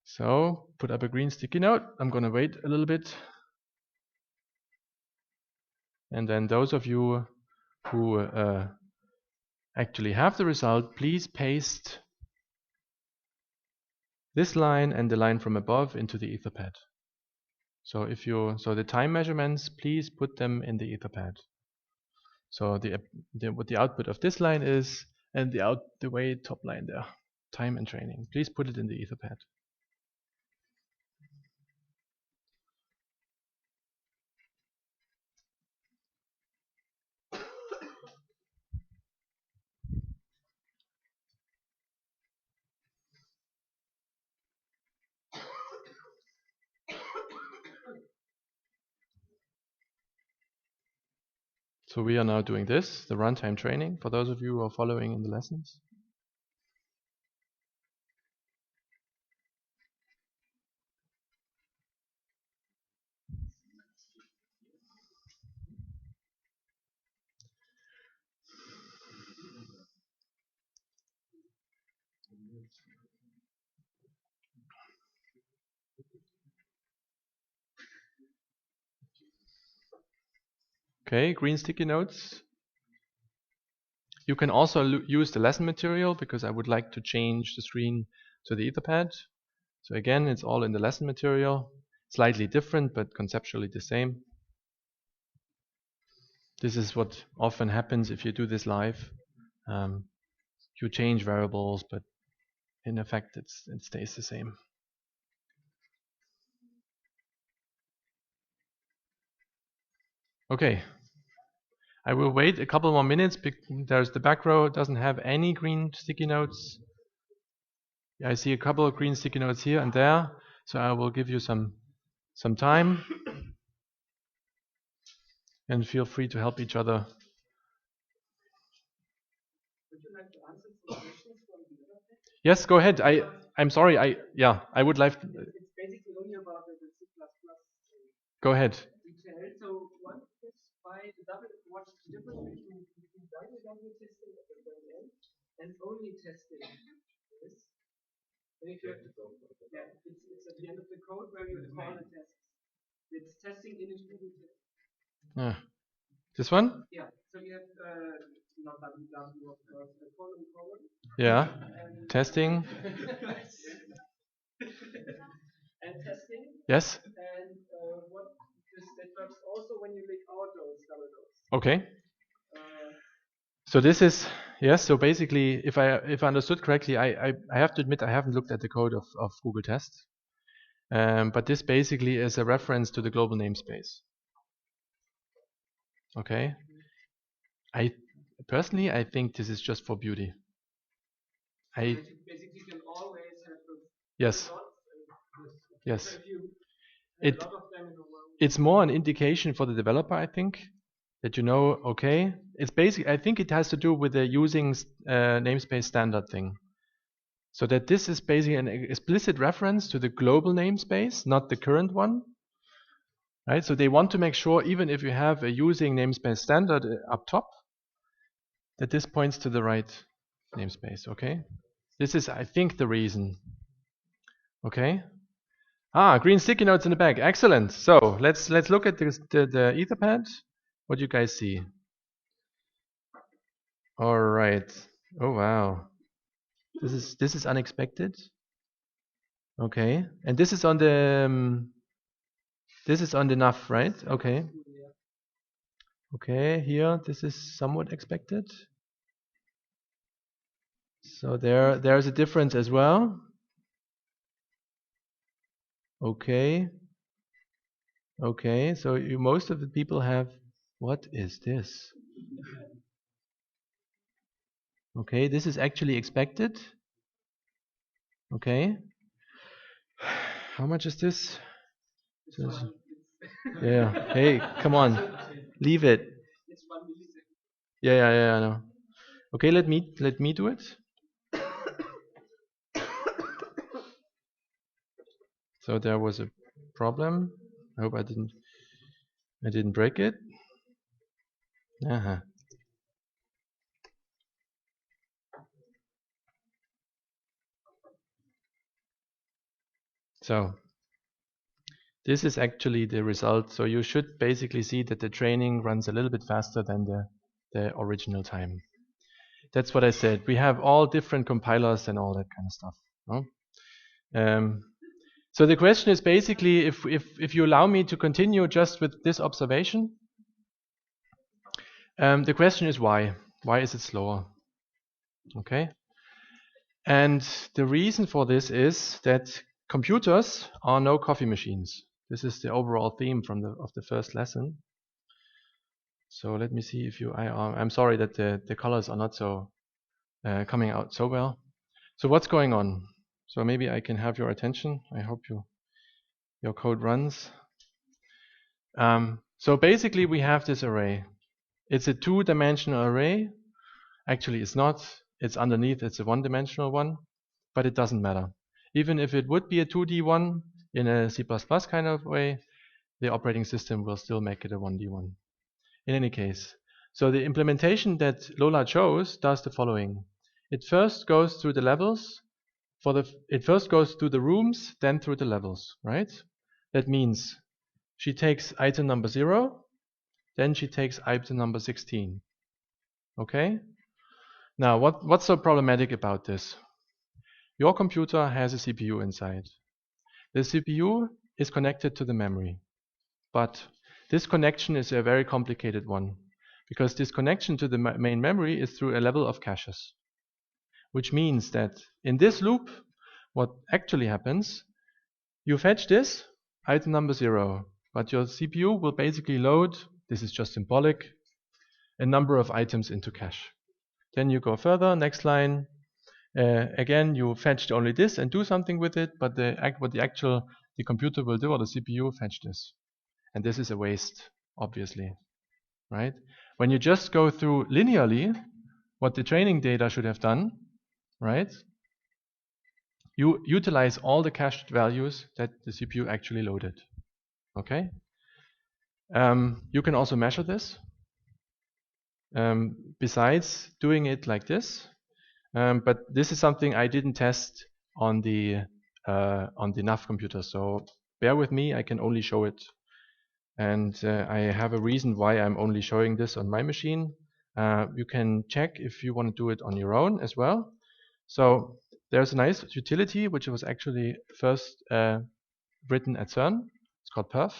So put up a green sticky note. I'm going to wait a little bit. And then those of you who actually have the result, please paste this line and the line from above into the Etherpad. So so the time measurements, please put them in the Etherpad. So what the output of this line is, and the way top line there, time and training. Please put it in the Etherpad. So we are now doing this, the runtime training, for those of you who are following in the lessons. Okay, green sticky notes. You can also use the lesson material, because I would like to change the screen to the Etherpad. So again, it's all in the lesson material. Slightly different, but conceptually the same. This is what often happens if you do this live. You change variables, but in effect it stays the same. Okay, I will wait a couple more minutes. There's the back row, doesn't have any green sticky notes. I see a couple of green sticky notes here and there, so I will give you some time, and feel free to help each other. Would you like to answer some questions from the other page? Yes, go ahead. I'm sorry. I would like. It's basically only about the C++. Go ahead. Detail. So one is what's the difference between double testing at the front end and only testing this? And if you have to go, it's at the end of the code where you call the tests. It's testing in its Google test. This one? Yeah. So you have not www of course, colon. Yeah. Testing. And testing. Yes. And that works also when you leak out those double doors. Okay. So this is, yes. So basically, if I understood correctly, I have to admit I haven't looked at the code of Google Test, but this basically is a reference to the global namespace. Okay. I personally think this is just for beauty. Basically can always have those. Yes. Yes. A lot of them in the world. It's more an indication for the developer, I think, that okay, it's basically, I think it has to do with the using namespace standard thing. So that this is basically an explicit reference to the global namespace, not the current one. Right? So they want to make sure, even if you have a using namespace standard up top, that this points to the right namespace. Okay? This is, I think, the reason. Okay? Green sticky notes in the back. Excellent. So let's look at the Etherpad. What do you guys see? All right. Oh wow. This is unexpected. Okay. And this is on the NAF, right? Okay. Okay. Here this is somewhat expected. So there's a difference as well. Okay. Okay. So most of the people have. What is this? Okay, this is actually expected. Okay. How much is this? Yeah. Hey, come on. Leave it. It's 1 millisecond. Yeah, I know. Okay, let me do it. So there was a problem. I hope I didn't break it. So this is actually the result. So you should basically see that the training runs a little bit faster than the original time. That's what I said. We have all different compilers and all that kind of stuff. No? So the question is basically, if you allow me to continue just with this observation, the question is why? Why is it slower? Okay. And the reason for this is that computers are no coffee machines. This is the overall theme of the first lesson. So let me see if I'm sorry that the colors are not so coming out so well. So what's going on? So maybe I can have your attention. I hope your code runs. So basically we have this array. It's a 2-dimensional array. Actually it's not. It's underneath. It's a 1-dimensional one. But it doesn't matter. Even if it would be a 2D one in a C++ kind of way, the operating system will still make it a 1D one. In any case, so the implementation that Lola chose does the following. It first goes through the levels. It first goes through the rooms, then through the levels, right? That means she takes item number 0, then she takes item number 16. Okay? Now, what's so problematic about this? Your computer has a CPU inside. The CPU is connected to the memory, but this connection is a very complicated one because this connection to the main memory is through a level of caches, which means that in this loop, what actually happens, you fetch this item number 0, but your CPU will basically load, this is just symbolic, a number of items into cache. Then you go further, next line, again you fetched only this and do something with it, but the computer will do, or the CPU fetch this. And this is a waste, obviously, right? When you just go through linearly what the training data should have done, right? You utilize all the cached values that the CPU actually loaded. Okay? You can also measure this. Besides doing it like this, but this is something I didn't test on the NAV computer, so bear with me. I can only show it, and I have a reason why I'm only showing this on my machine. You can check if you want to do it on your own as well. So there's a nice utility which was actually first written at CERN. It's called perf.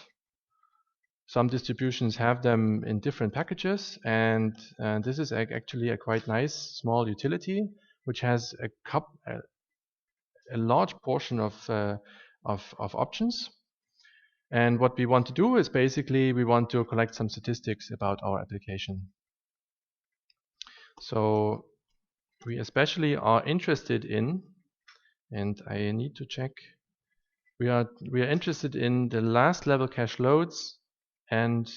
Some distributions have them in different packages, and this is actually a quite nice small utility which has a large portion of options. And what we want to do is basically we want to collect some statistics about our application. So we especially are interested in, and I need to check, we are interested in the last level cache loads, and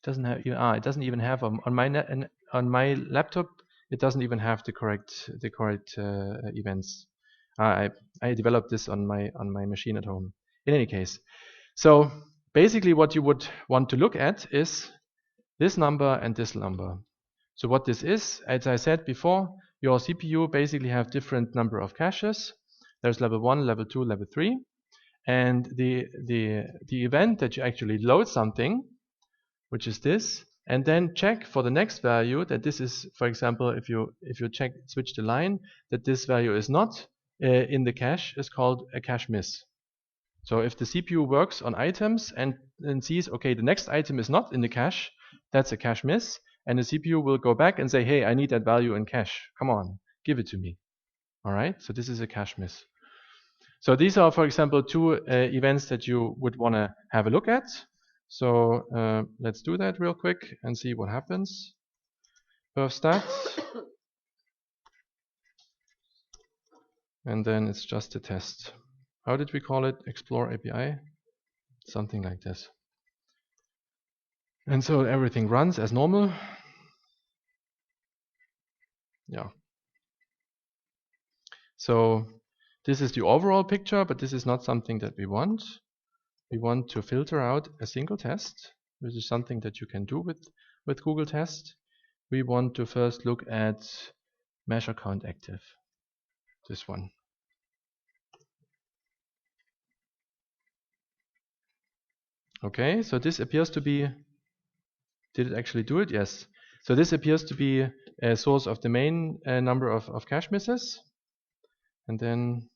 it doesn't even have on my laptop, it doesn't even have the correct events. I developed this on my machine at home. In any case, so basically what you would want to look at is this number and this number. So what this is, as I said before, your CPU basically have different number of caches. There's level 1, level 2, level 3, and the event that you actually load something, which is this, and then check for the next value that this is, for example, if you switch the line, that this value is not in the cache, is called a cache miss. So if the CPU works on items and sees, okay, the next item is not in the cache, that's a cache miss, and the CPU will go back and say, hey, I need that value in cache. Come on, give it to me. All right, so this is a cache miss. So these are, for example, two events that you would want to have a look at. So let's do that real quick and see what happens. Perf stats. And then it's just a test. How did we call it? Explore API? Something like this. And so everything runs as normal. Yeah. So this is the overall picture, but this is not something that we want. We want to filter out a single test, which is something that you can do with Google Test. We want to first look at measure count active. This one. Okay, so this appears to be, did it actually do it? Yes. So this appears to be a source of the main number of cache misses. And then,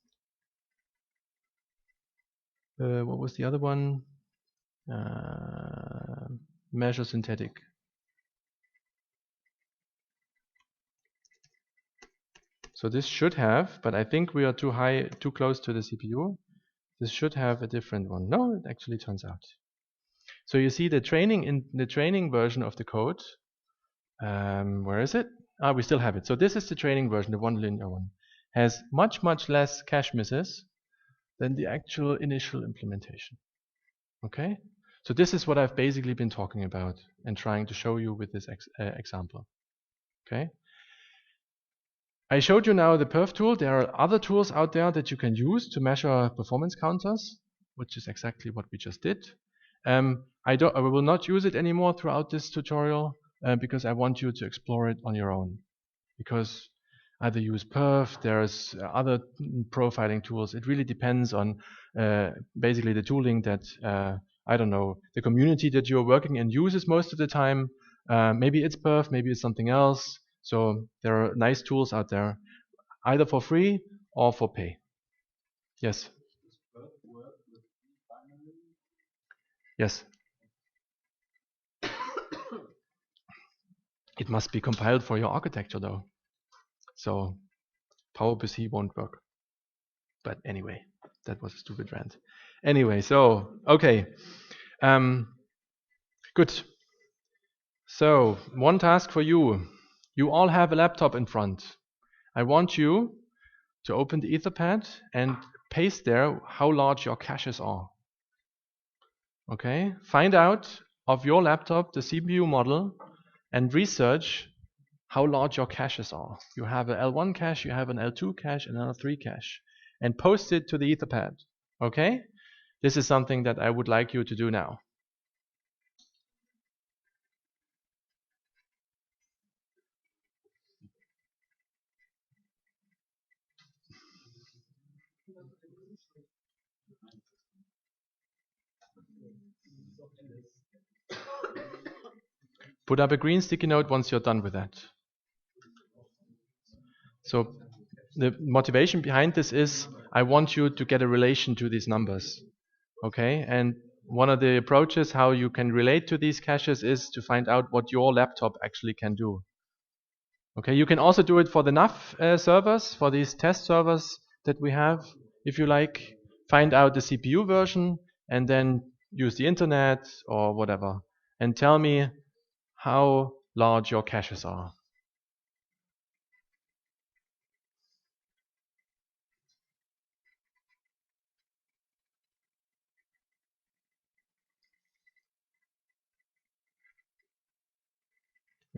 what was the other one? Measure synthetic. So this should have, but I think we are too close to the CPU. This should have a different one. No, it actually turns out. So you see the training version of the code. Where is it? We still have it. So this is the training version, the one linear one. Has much less cache misses than the actual initial implementation. Okay? So this is what I've basically been talking about and trying to show you with this example. Okay? I showed you now the perf tool. There are other tools out there that you can use to measure performance counters, which is exactly what we just did. I will not use it anymore throughout this tutorial because I want you to explore it on your own. Because either use perf, there's other profiling tools. It really depends on basically the tooling that, I don't know, the community that you're working in uses most of the time. Maybe it's perf, maybe it's something else. So there are nice tools out there, either for free or for pay. Yes. Yes. It must be compiled for your architecture though. So PowerPC won't work. But anyway, that was a stupid rant. Anyway, so okay. Good. So one task for you. You all have a laptop in front. I want you to open the Etherpad and paste there how large your caches are. Okay? Find out of your laptop the CPU model and research how large your caches are. You have an L1 cache, you have an L2 cache, and an L3 cache. And post it to the Etherpad. Okay? This is something that I would like you to do now. Put up a green sticky note once you're done with that. So the motivation behind this is I want you to get a relation to these numbers. Okay? And one of the approaches how you can relate to these caches is to find out what your laptop actually can do. Okay, you can also do it for the NAV servers, for these test servers that we have, if you like. Find out the CPU version and then use the internet or whatever. And tell me how large your caches are.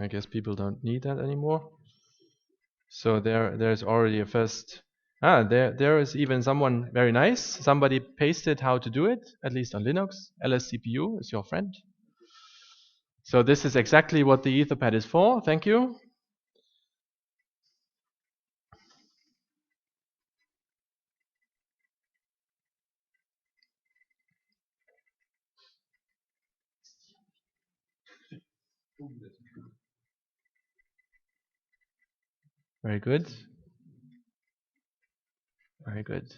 I guess people don't need that anymore. So there's already a first. There is even someone very nice. Somebody pasted how to do it, at least on Linux. LSCPU is your friend. So this is exactly what the Etherpad is for. Thank you. Very good. Very good.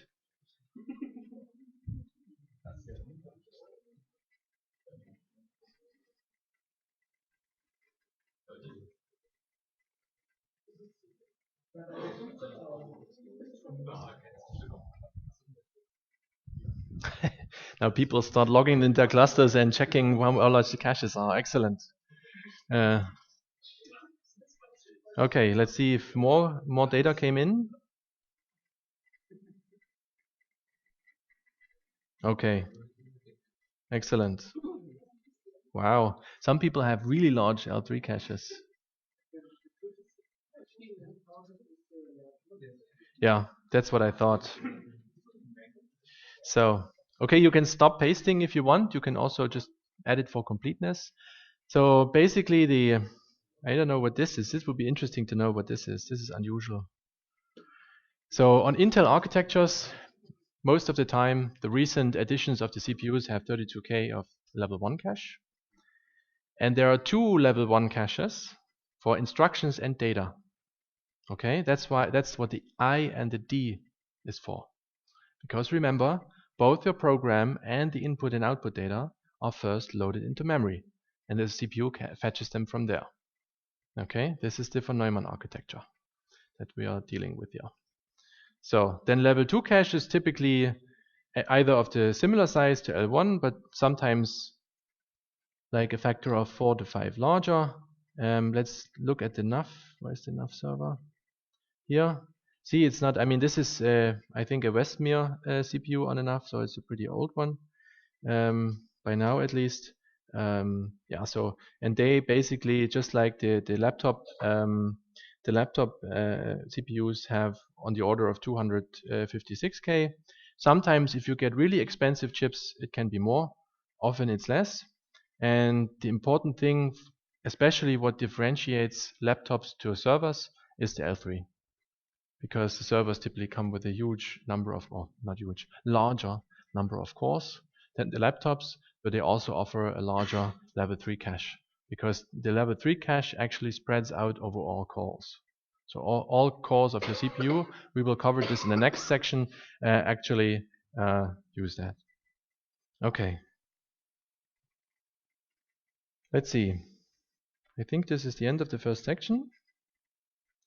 Now people start logging into their clusters and checking how large the caches are. Excellent. Okay, let's see if more data came in. Okay. Excellent. Wow. Some people have really large L3 caches. Yeah, that's what I thought. So, okay, you can stop pasting if you want. You can also just add it for completeness. So basically I don't know what this is. This would be interesting to know what this is. This is unusual. So on Intel architectures, most of the time, the recent additions of the CPUs have 32K of level 1 cache. And there are 2 level 1 caches for instructions and data. Okay, that's what the I and the D is for. Because remember, both your program and the input and output data are first loaded into memory, and the CPU fetches them from there. Okay, this is the von Neumann architecture that we are dealing with here. So then level 2 cache is typically either of the similar size to L1, but sometimes like a factor of 4 to 5 larger. Let's look at the NAV. Where's the NAV server? Here. See, it's not, I mean, this is, I think, a Westmere CPU on a NAV, so it's a pretty old one, by now at least. Yeah, so, and they basically, just like the laptop CPUs have on the order of 256K. Sometimes if you get really expensive chips, it can be more. Often it's less. And the important thing, especially what differentiates laptops to servers, is the L3. Because the servers typically come with a huge number of, or not huge, larger number of cores than the laptops, but they also offer a larger level 3 cache because the level 3 cache actually spreads out over all cores. So all cores of your CPU, we will cover this in the next section, actually use that. Okay. Let's see. I think this is the end of the first section.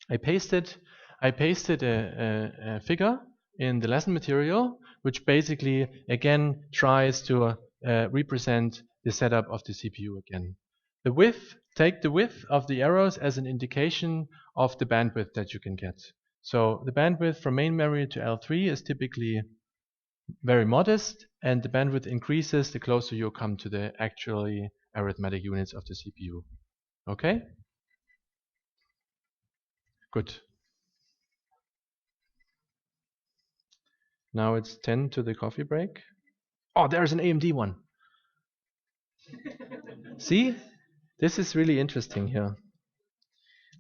I pasted a figure in the lesson material, which basically again tries to represent the setup of the CPU again. The width, take the width of the arrows as an indication of the bandwidth that you can get. So the bandwidth from main memory to L3 is typically very modest, and the bandwidth increases the closer you come to the actually arithmetic units of the CPU. Okay? Good. Now it's 10 to the coffee break. Oh, there's an AMD one. See? This is really interesting here.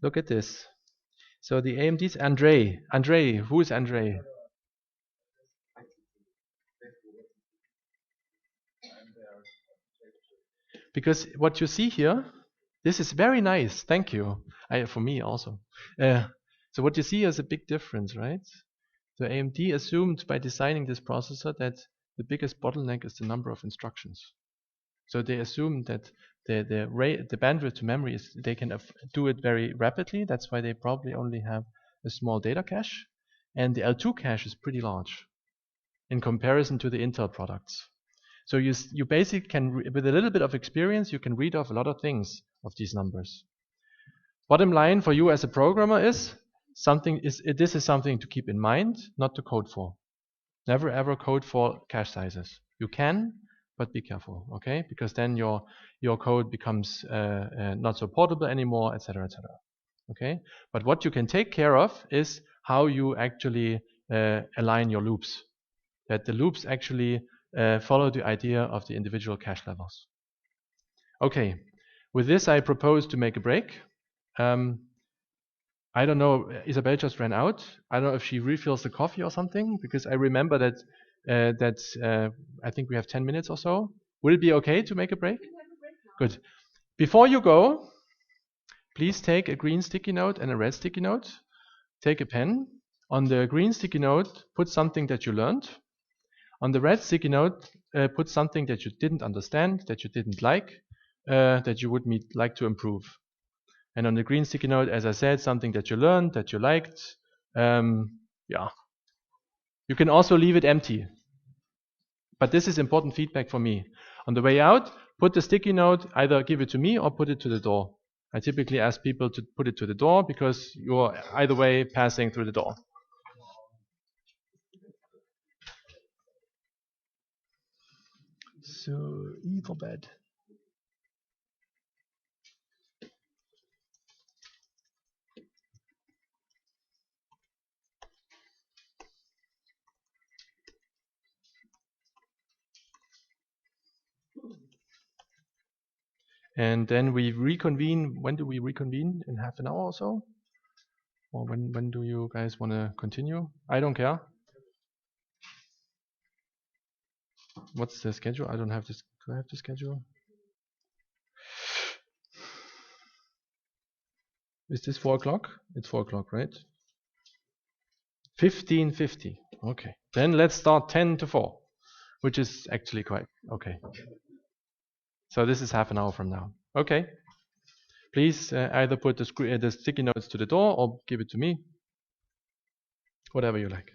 Look at this. So the AMD's Andre. Andre, who is Andre? Because what you see here, this is very nice. Thank you. For me also. So what you see is a big difference, right? So AMD assumed by designing this processor that the biggest bottleneck is the number of instructions. So they assume that the bandwidth to memory is they can do it very rapidly. That's why they probably only have a small data cache, and the L2 cache is pretty large in comparison to the Intel products. So you basically can, with a little bit of experience, you can read off a lot of things of these numbers. Bottom line for you as a programmer is this is something to keep in mind, not to code for. Never ever code for cache sizes. You can, but be careful, okay? Because then your code becomes not so portable anymore, etc., etc. Okay? But what you can take care of is how you actually align your loops. That the loops actually follow the idea of the individual cache levels. Okay, with this I propose to make a break. I don't know, Isabel just ran out. I don't know if she refills the coffee or something, because I remember that I think we have 10 minutes or so. Will it be okay to make a break? Good. Before you go, please take a green sticky note and a red sticky note. Take a pen. On the green sticky note, put something that you learned. On the red sticky note, put something that you didn't understand, that you didn't like, that you would like to improve. And on the green sticky note, as I said, something that you learned, that you liked. Yeah. You can also leave it empty. But this is important feedback for me. On the way out, put the sticky note, either give it to me or put it to the door. I typically ask people to put it to the door because you're either way passing through the door. So, E for bed. And then we reconvene. When do we reconvene? In half an hour or so? Or when do you guys want to continue? I don't care. What's the schedule? I don't have this. Do I have the schedule? Is this 4 o'clock? It's 4 o'clock, right? 15:50. Okay. Then let's start 10 to 4, which is actually quite okay. So this is half an hour from now. Okay. Please either put the sticky notes to the door or give it to me. Whatever you like.